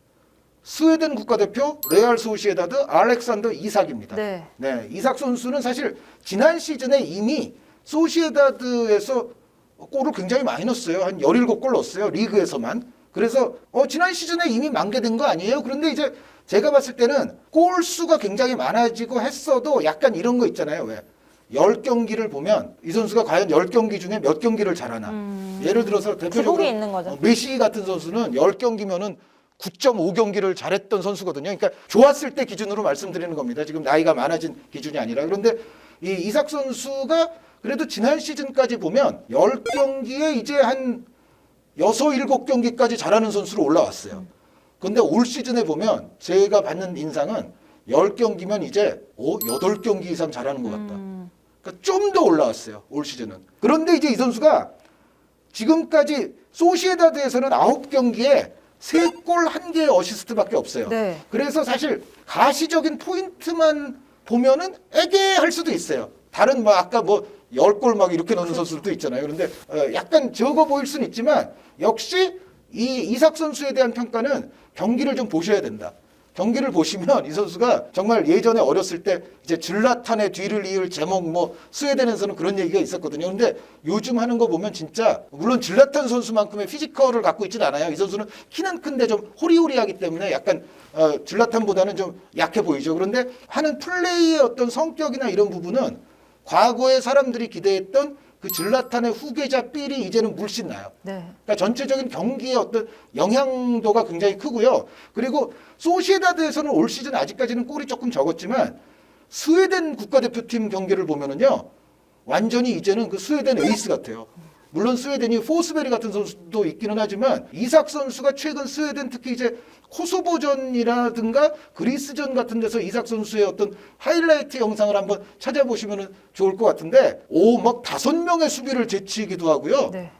스웨덴 국가대표 레알 소시에다드 알렉산더 이삭입니다. 네. 이삭 선수는 사실 지난 시즌에 이미 소시에다드에서 골을 굉장히 많이 넣었어요. 한 17골 넣었어요. 리그에서만. 그래서 지난 시즌에 이미 만개된 거 아니에요? 그런데 이제 제가 봤을 때는 골 수가 굉장히 많아지고 했어도 약간 이런 거 있잖아요. 왜? 10경기를 보면 이 선수가 과연 10경기 중에 몇 경기를 잘하나. 예를 들어서 대표적으로 기복이 있는 거죠. 메시 같은 선수는 10경기면은 9.5경기를 잘했던 선수거든요. 그러니까 좋았을 때 기준으로 말씀드리는 겁니다. 지금 나이가 많아진 기준이 아니라. 그런데 이 이삭 선수가 그래도 지난 시즌까지 보면 10경기에 이제 한 6, 7경기까지 잘하는 선수로 올라왔어요. 근데 올 시즌에 보면 제가 받는 인상은 10경기면 이제 8경기 이상 잘하는 것 같다. 그러니까 좀 더 올라왔어요. 올 시즌은. 그런데 이제 이 선수가 지금까지 소시에다드에서는 9경기에 3골 1개의 어시스트밖에 없어요. 네. 그래서 사실 가시적인 포인트만 보면은 애매할 수도 있어요. 다른 뭐 아까 뭐 10골 막 이렇게 넣는 선수들도 있잖아요. 그런데 약간 적어 보일 수는 있지만 역시 이 이삭 선수에 대한 평가는 경기를 좀 보셔야 된다. 경기를 보시면 이 선수가 정말 예전에 어렸을 때 이제 질라탄의 뒤를 이을 제목 뭐 스웨덴에서는 그런 얘기가 있었거든요. 근데 요즘 하는 거 보면 진짜 물론 질라탄 선수만큼의 피지컬을 갖고 있진 않아요. 이 선수는 키는 큰데 좀 호리호리하기 때문에 약간 질라탄보다는 좀 약해 보이죠. 그런데 하는 플레이의 어떤 성격이나 이런 부분은 과거에 사람들이 기대했던 그 질라탄의 후계자 삘이 이제는 물씬 나요. 네. 그러니까 전체적인 경기의 어떤 영향도가 굉장히 크고요. 그리고 소시에다드에서는 올 시즌 아직까지는 골이 조금 적었지만 스웨덴 국가대표팀 경기를 보면은요. 완전히 이제는 그 스웨덴 에이스 같아요. 물론 스웨덴이 포스베리 같은 선수도 있기는 하지만 이삭 선수가 최근 스웨덴 특히 이제 코소보전이라든가 그리스전 같은 데서 이삭 선수의 어떤 하이라이트 영상을 한번 찾아보시면 좋을 것 같은데 막 5명의 수비를 제치기도 하고요. 네.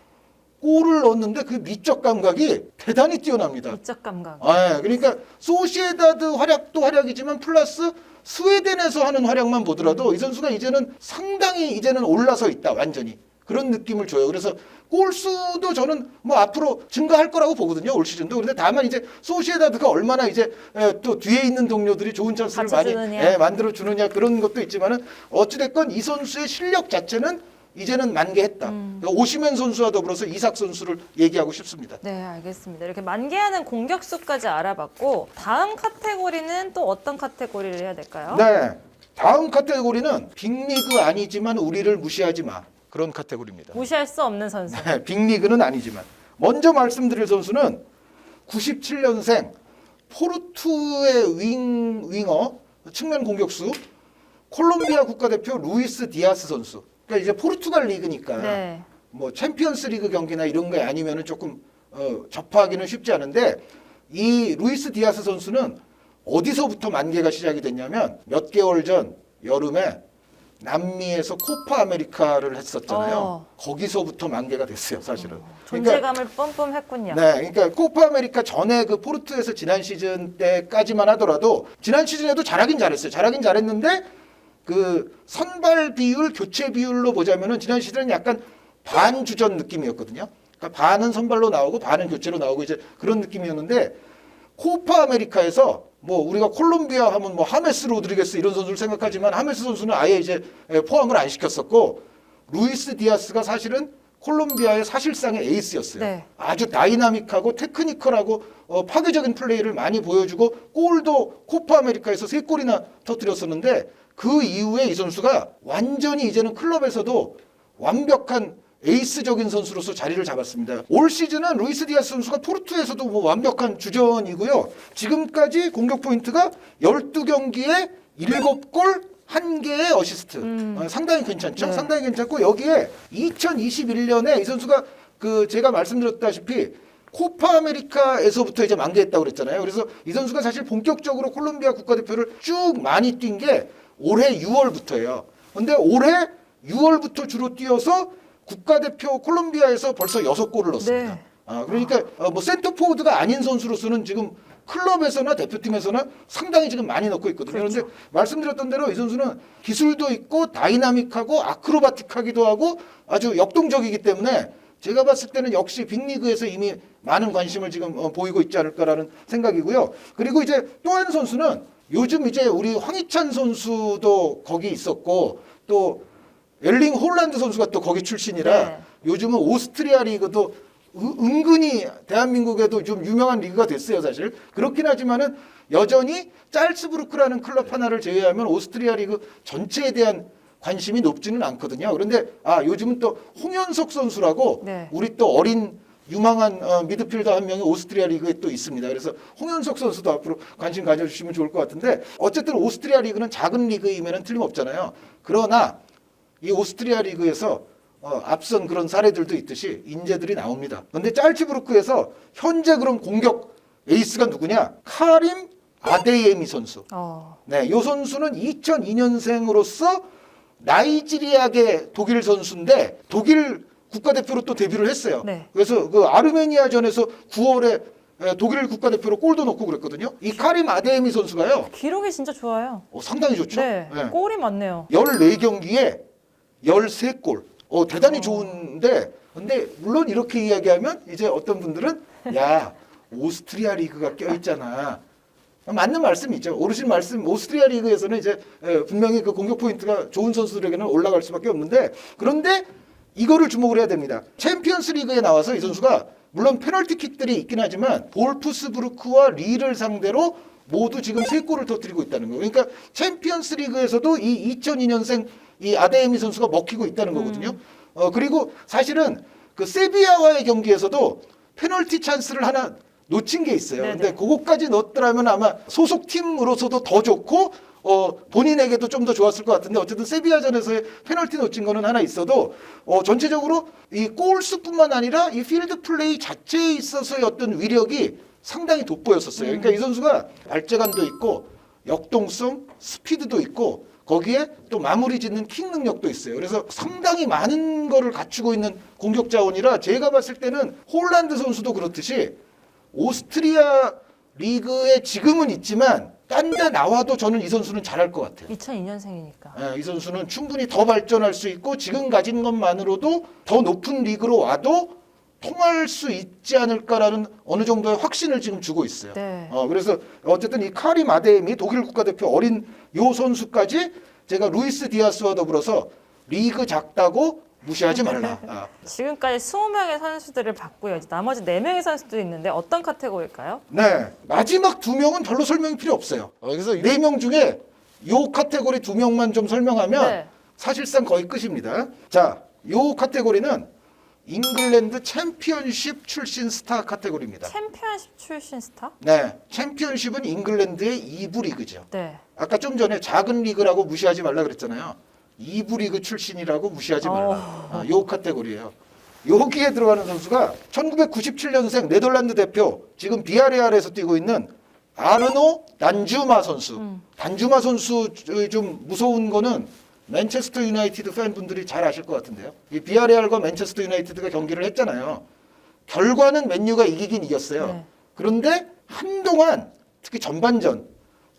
골을 넣었는데 그 미적 감각이 대단히 뛰어납니다. 미적 감각. 그러니까 소시에다드 활약도 활약이지만 플러스 스웨덴에서 하는 활약만 보더라도 이 선수가 이제는 상당히 이제는 올라서 있다. 완전히. 그런 느낌을 줘요. 그래서 골수도 저는 뭐 앞으로 증가할 거라고 보거든요. 올 시즌도. 그런데 다만 이제 소시에다드가 얼마나 이제 또 뒤에 있는 동료들이 좋은 찬스를 많이 만들어 주느냐 그런 것도 있지만은 어찌됐건 이 선수의 실력 자체는 이제는 만개했다. 오시멘 선수와 더불어서 이삭 선수를 얘기하고 싶습니다. 네, 알겠습니다. 이렇게 만개하는 공격수까지 알아봤고 다음 카테고리는 또 어떤 카테고리를 해야 될까요? 네. 다음 카테고리는 빅리그 아니지만 우리를 무시하지 마. 그런 카테고리입니다. 무시할 수 없는 선수. 네, 빅리그는 아니지만 먼저 말씀드릴 선수는 97년생 포르투의 윙어 측면 공격수 콜롬비아 국가대표 루이스 디아스 선수. 그러니까 이제 포르투갈 리그니까 네. 뭐 챔피언스 리그 경기나 이런 게 아니면은 조금 접하기는 쉽지 않은데 이 루이스 디아스 선수는 어디서부터 만개가 시작이 됐냐면 몇 개월 전 여름에 남미에서 코파 아메리카를 했었잖아요. 거기서부터 만개가 됐어요, 사실은. 존재감을 뿜뿜했군요. 네, 그러니까 코파 아메리카 전에 그 포르투에서 지난 시즌 때까지만 하더라도 지난 시즌에도 잘하긴 잘했어요. 잘하긴 잘했는데 그 선발 비율, 교체 비율로 보자면은 지난 시즌은 약간 반주전 느낌이었거든요. 그러니까 반은 선발로 나오고 반은 교체로 나오고 이제 그런 느낌이었는데 코파 아메리카에서 뭐 우리가 콜롬비아 하면 뭐 하메스 로드리게스 이런 선수를 생각하지만 하메스 선수는 아예 이제 포함을 안 시켰었고 루이스 디아스가 사실은 콜롬비아의 사실상의 에이스였어요. 네. 아주 다이나믹하고 테크니컬하고 파괴적인 플레이를 많이 보여주고 골도 코파 아메리카에서 3골이나 터뜨렸었는데 그 이후에 이 선수가 완전히 이제는 클럽에서도 완벽한 에이스적인 선수로서 자리를 잡았습니다. 올 시즌은 루이스 디아스 선수가 포르투에서도 뭐 완벽한 주전이고요. 지금까지 공격 포인트가 12경기에 7골 1개의 어시스트. 상당히 괜찮죠? 네. 상당히 괜찮고 여기에 2021년에 이 선수가 그 제가 말씀드렸다시피 코파 아메리카에서부터 이제 만개했다고 그랬잖아요. 그래서 이 선수가 사실 본격적으로 콜롬비아 국가대표를 쭉 많이 뛴 게 올해 6월부터예요. 근데 올해 6월부터 주로 뛰어서 국가대표 콜롬비아에서 벌써 6골을 넣었습니다. 네. 그러니까 뭐 센터포워드가 아닌 선수로서는 지금 클럽에서나 대표팀에서나 상당히 지금 많이 넣고 있거든요. 그렇죠. 그런데 말씀드렸던 대로 이 선수는 기술도 있고 다이나믹하고 아크로바틱하기도 하고 아주 역동적이기 때문에 제가 봤을 때는 역시 빅리그에서 이미 많은 관심을 지금 보이고 있지 않을까라는 생각이고요. 그리고 이제 또 한 선수는 요즘 이제 우리 황희찬 선수도 거기 있었고 또 엘링 홀란드 선수가 또 거기 출신이라 네. 요즘은 오스트리아 리그도 은근히 대한민국에도 좀 유명한 리그가 됐어요, 사실. 그렇긴 하지만은 여전히 짤츠부르크라는 클럽 하나를 제외하면 오스트리아 리그 전체에 대한 관심이 높지는 않거든요. 그런데 요즘은 또 홍현석 선수라고 네. 우리 또 어린 유망한 미드필더 한 명이 오스트리아 리그에 또 있습니다. 그래서 홍현석 선수도 앞으로 관심 가져주시면 좋을 것 같은데 어쨌든 오스트리아 리그는 작은 리그임에는 틀림없잖아요. 그러나 이 오스트리아 리그에서 앞선 그런 사례들도 있듯이 인재들이 나옵니다. 그런데 짤츠부르크에서 현재 그런 공격 에이스가 누구냐? 카림 아데예미 선수. 네, 이 선수는 2002년생으로서 나이지리아계 독일 선수인데 독일 국가대표로 또 데뷔를 했어요. 네. 그래서 그 아르메니아전에서 9월에 독일 국가대표로 골도 넣고 그랬거든요. 이 카림 아데예미 선수가요. 기록이 진짜 좋아요. 상당히 좋죠. 네. 골이 많네요. 14경기에 13골. 대단히 좋은데 근데 물론 이렇게 이야기하면 이제 어떤 분들은 야 오스트리아 리그가 껴있잖아. 맞는 말씀이죠. 오르신 말씀. 오스트리아 리그에서는 이제 분명히 그 공격 포인트가 좋은 선수들에게는 올라갈 수밖에 없는데 그런데 이거를 주목을 해야 됩니다. 챔피언스 리그에 나와서 이 선수가 물론 페널티킥들이 있긴 하지만 볼프스부르크와 리를 상대로 모두 지금 3골을 터뜨리고 있다는 거예요. 그러니까 챔피언스 리그에서도 이 2002년생 이 아데예미 선수가 먹히고 있다는 거거든요. 그리고 사실은 그 세비야와의 경기에서도 페널티 찬스를 하나 놓친 게 있어요. 네네. 근데 그거까지 넣었더라면 아마 소속 팀으로서도 더 좋고 본인에게도 좀 더 좋았을 것 같은데 어쨌든 세비야전에서의 페널티 놓친 거는 하나 있어도 전체적으로 이 골수뿐만 아니라 이 필드 플레이 자체에 있어서의 어떤 위력이 상당히 돋보였었어요. 그러니까 이 선수가 발재간도 있고 역동성, 스피드도 있고 거기에 또 마무리 짓는 킥 능력도 있어요. 그래서 상당히 많은 거를 갖추고 있는 공격 자원이라 제가 봤을 때는 홀란드 선수도 그렇듯이 오스트리아 리그에 지금은 있지만 딴 데 나와도 저는 이 선수는 잘할 것 같아요. 2002년생이니까. 이 선수는 충분히 더 발전할 수 있고 지금 가진 것만으로도 더 높은 리그로 와도 통할 수 있지 않을까라는 어느 정도의 확신을 지금 주고 있어요. 네. 그래서 어쨌든 이 카림 아데예미 독일 국가대표 어린 요 선수까지 제가 루이스 디아스와 더불어서 리그 작다고 무시하지 말라. 지금까지 20명의 선수들을 봤고요. 이제 나머지 4명의 선수도 있는데 어떤 카테고리일까요? 네. 마지막 2명은 별로 설명이 필요 없어요. 그래서 4명 중에 요 카테고리 2명만 좀 설명하면 네. 사실상 거의 끝입니다. 자, 요 카테고리는 잉글랜드 챔피언십 출신 스타 카테고리입니다. 챔피언십 출신 스타? 네, 챔피언십은 잉글랜드의 2부 리그죠. 네. 아까 좀 전에 작은 리그라고 무시하지 말라 그랬잖아요. 2부 리그 출신이라고 무시하지 말라. 요 카테고리예요. 여기에 들어가는 선수가 1997년생 네덜란드 대표, 지금 비아레알에서 뛰고 있는 아르노 단주마 선수. 단주마 선수 좀 무서운 거는 맨체스터 유나이티드 팬분들이 잘 아실 것 같은데요. 이 비아레알과 맨체스터 유나이티드가 경기를 했잖아요. 결과는 맨유가 이기긴 이겼어요. 네. 그런데 한동안 특히 전반전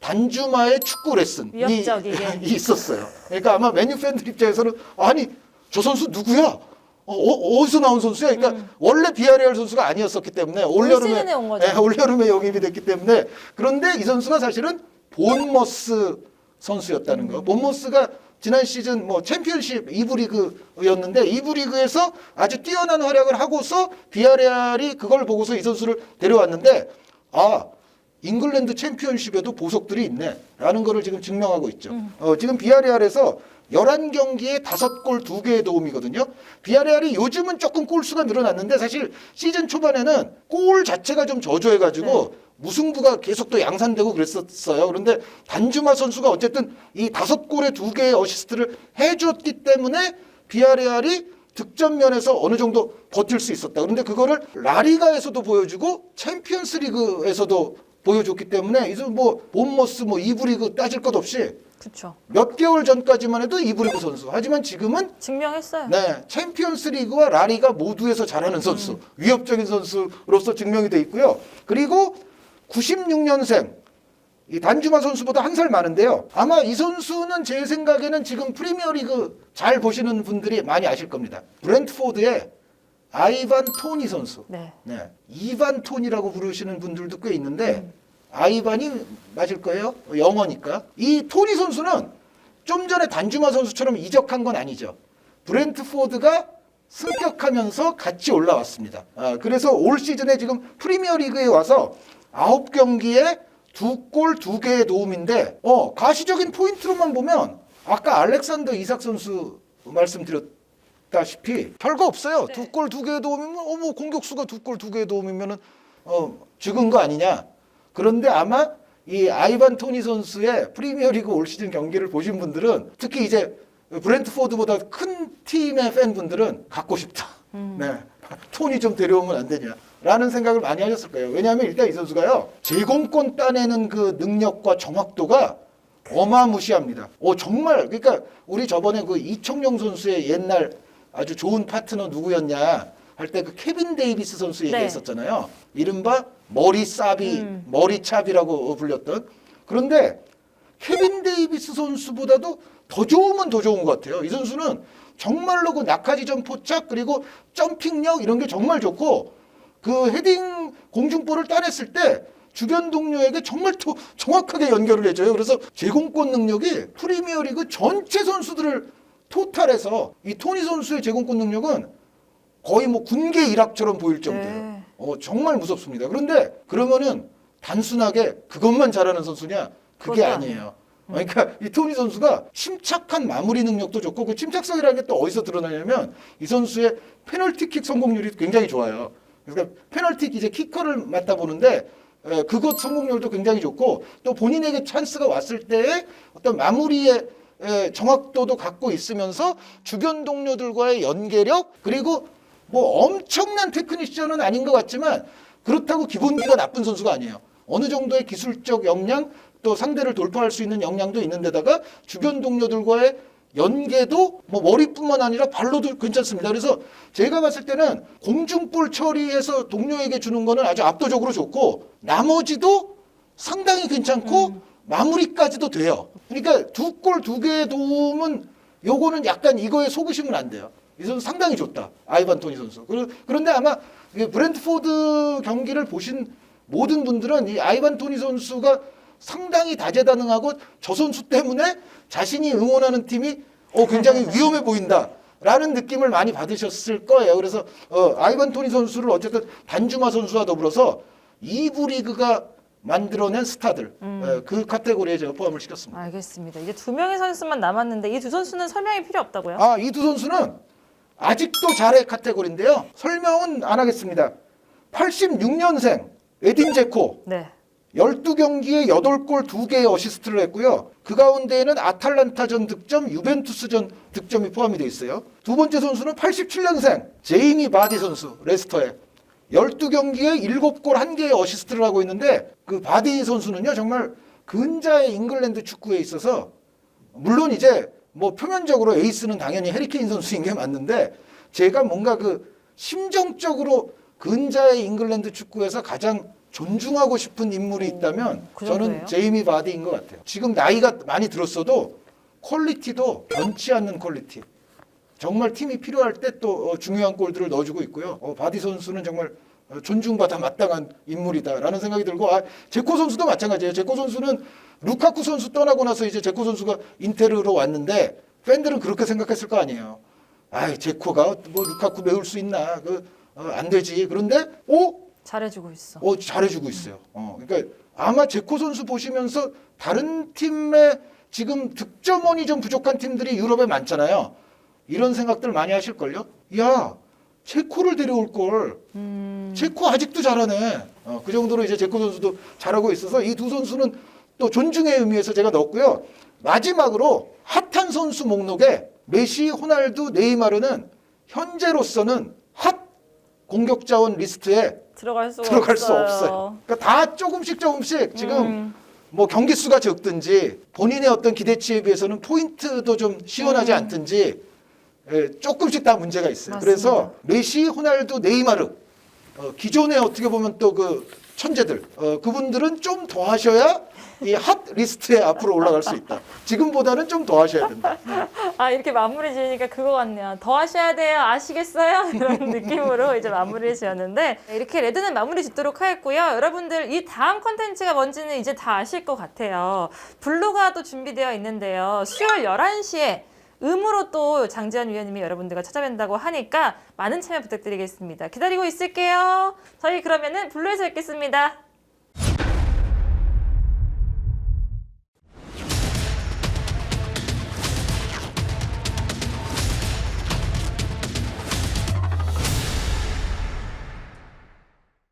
단주마의 축구 레슨이 위협적이게. 있었어요. 그러니까 아마 맨유 팬들 입장에서는 아니 저 선수 누구야? 어디서 나온 선수야? 그러니까 원래 비아레알 선수가 아니었었기 때문에 시즌에 온 거죠. 올여름에 영입이 됐기 때문에 그런데 이 선수가 사실은 본머스 선수였다는 거. 본머스가 지난 시즌 뭐 챔피언십 2부 리그였는데 2부 리그에서 아주 뛰어난 활약을 하고서 비아레알이 그걸 보고서 이 선수를 데려왔는데 아 잉글랜드 챔피언십에도 보석들이 있네라는 거를 지금 증명하고 있죠. 지금 비아레알에서 11경기에 5골 2개의 도움이거든요. 비아레알이 요즘은 조금 골수가 늘어났는데 사실 시즌 초반에는 골 자체가 좀 저조해가지고 무승부가 계속 또 양산되고 그랬었어요. 그런데 단주마 선수가 어쨌든 이 5골에 2개의 어시스트를 해줬기 때문에 비아레알이 득점 면에서 어느 정도 버틸 수 있었다. 그런데 그거를 라리가에서도 보여주고 챔피언스 리그에서도 보여줬기 때문에 이제 뭐 본머스 뭐 2부 리그 따질 것 없이 그렇죠. 몇 개월 전까지만 해도 2부 리그 선수. 하지만 지금은 증명했어요. 네, 챔피언스 리그와 라리가 모두에서 잘하는 선수, 위협적인 선수로서 증명이 돼 있고요. 그리고 96년생 이 단주마 선수보다 한 살 많은데요. 아마 이 선수는 제 생각에는 지금 프리미어리그 잘 보시는 분들이 많이 아실 겁니다. 브렌트포드의 아이반 토니 선수. 네. 네, 이반 톤이라고 부르시는 분들도 꽤 있는데 아이반이 맞을 거예요. 영어니까. 이 토니 선수는 좀 전에 단주마 선수처럼 이적한 건 아니죠. 브렌트포드가 승격하면서 같이 올라왔습니다. 그래서 올 시즌에 지금 프리미어리그에 와서 9경기에 2골 2개의 도움인데 가시적인 포인트로만 보면 아까 알렉산더 이삭 선수 말씀드렸다시피 별거 없어요. 2골 2개의 도움이면 뭐 공격수가 2골 2개의 도움이면은 죽은 거 아니냐. 그런데 아마 이 아이반 토니 선수의 프리미어리그 올 시즌 경기를 보신 분들은 특히 이제 브렌트포드보다 큰 팀의 팬분들은 갖고 싶다. 네. 토니 좀 데려오면 안 되냐라는 생각을 많이 하셨을 거예요. 왜냐하면 일단 이 선수가요 제공권 따내는 그 능력과 정확도가 어마무시합니다. 정말 그러니까 우리 저번에 그 이청용 선수의 옛날 아주 좋은 파트너 누구였냐 할 때 그 케빈 데이비스 선수 얘기했었잖아요. 이른바 머리싸비, 머리찹이라고 불렸던. 그런데 케빈 데이비스 선수보다도 더 좋으면 더 좋은 것 같아요. 이 선수는 정말로 그 낙하지점 포착 그리고 점핑력 이런 게 정말 좋고 그 헤딩 공중볼을 따냈을 때 주변 동료에게 정말 정확하게 연결을 해줘요. 그래서 제공권 능력이 프리미어리그 전체 선수들을 토탈해서 이 토니 선수의 제공권 능력은 거의 뭐 군계 일학처럼 보일 정도예요. 정말 무섭습니다. 그런데 그러면은 단순하게 그것만 잘하는 선수냐? 그게 아니에요. 그러니까 이 토니 선수가 침착한 마무리 능력도 좋고 그 침착성이라는 게 또 어디서 드러나냐면 이 선수의 페널티킥 성공률이 굉장히 좋아요. 그러니까 페널티 이제 키커를 맡아 보는데 그것 성공률도 굉장히 좋고 또 본인에게 찬스가 왔을 때의 어떤 마무리의 정확도도 갖고 있으면서 주변 동료들과의 연계력 그리고 뭐 엄청난 테크니션은 아닌 것 같지만 그렇다고 기본기가 나쁜 선수가 아니에요. 어느 정도의 기술적 역량 또 상대를 돌파할 수 있는 역량도 있는데다가 주변 동료들과의 연계도 뭐 머리뿐만 아니라 발로도 괜찮습니다. 그래서 제가 봤을 때는 공중볼 처리해서 동료에게 주는 거는 아주 압도적으로 좋고 나머지도 상당히 괜찮고 마무리까지도 돼요. 그러니까 2골 2개의 도움은 요거는 약간 이거에 속으시면 안 돼요. 이 선수 상당히 좋다. 아이반 토니 선수. 그런데 아마 브렌트포드 경기를 보신 모든 분들은 이 아이반 토니 선수가 상당히 다재다능하고 저 선수 때문에 자신이 응원하는 팀이 굉장히 위험해 보인다라는 느낌을 많이 받으셨을 거예요. 그래서 아이반 토니 선수를 어쨌든 단주마 선수와 더불어서 2부 리그가 만들어낸 스타들 그 카테고리에 제가 포함을 시켰습니다. 알겠습니다. 이제 2명의 선수만 남았는데 이 두 선수는 설명이 필요 없다고요? 이 두 선수는 아직도 잘해 카테고리인데요. 설명은 안 하겠습니다. 86년생 에딘 제코 네. 12경기에 8골 2개의 어시스트를 했고요. 그 가운데에는 아탈란타전 득점, 유벤투스전 득점이 포함이 되어 있어요. 두 번째 선수는 87년생 제이미 바디 선수 레스터에 12경기에 7골 1개의 어시스트를 하고 있는데 그 바디 선수는요 정말 근자의 잉글랜드 축구에 있어서 물론 이제 뭐 표면적으로 에이스는 당연히 해리케인 선수인 게 맞는데 제가 뭔가 그 심정적으로 근자의 잉글랜드 축구에서 가장 존중하고 싶은 인물이 있다면 그 저는 정도예요? 제이미 바디인 것 같아요. 지금 나이가 많이 들었어도 퀄리티도 변치 않는 퀄리티. 정말 팀이 필요할 때 또 중요한 골들을 넣어주고 있고요. 바디 선수는 정말 존중받아 마땅한 인물이다라는 생각이 들고 제코 선수도 마찬가지예요. 제코 선수는 루카쿠 선수 떠나고 나서 이제 제코 선수가 인테르로 왔는데 팬들은 그렇게 생각했을 거 아니에요. 제코가 뭐 루카쿠 메울 수 있나? 안 되지. 그런데 잘해주고 있어. 잘해주고 있어요. 그러니까 아마 제코 선수 보시면서 다른 팀의 지금 득점원이 좀 부족한 팀들이 유럽에 많잖아요. 이런 생각들 많이 하실걸요? 야, 제코를 데려올 걸. 제코 아직도 잘하네. 그 정도로 이제 제코 선수도 잘하고 있어서 이 두 선수는 또 존중의 의미에서 제가 넣었고요. 마지막으로 핫한 선수 목록에 메시, 호날두, 네이마르는 현재로서는 핫 공격 자원 리스트에 들어갈 수 없어요. 그러니까 다 조금씩 지금 뭐 경기 수가 적든지 본인의 어떤 기대치에 비해서는 포인트도 좀 시원하지 않든지 조금씩 다 문제가 있어요. 맞습니다. 그래서 메시, 호날두, 네이마르 기존에 어떻게 보면 또 그 천재들 그분들은 좀 더 하셔야 이 핫 리스트에 앞으로 올라갈 수 있다. 지금보다는 좀 더 하셔야 된다. 이렇게 마무리 지으니까 그거 같네요. 더 하셔야 돼요. 아시겠어요? 이런 느낌으로 이제 마무리 지었는데 이렇게 레드는 마무리 짓도록 하겠고요. 여러분들 이 다음 컨텐츠가 뭔지는 이제 다 아실 것 같아요. 블루가 또 준비되어 있는데요. 수요일 11시에 음으로 또 장지현 위원님이 여러분들과 찾아뵌다고 하니까 많은 참여 부탁드리겠습니다. 기다리고 있을게요. 저희 그러면은 블루에서 뵙겠습니다.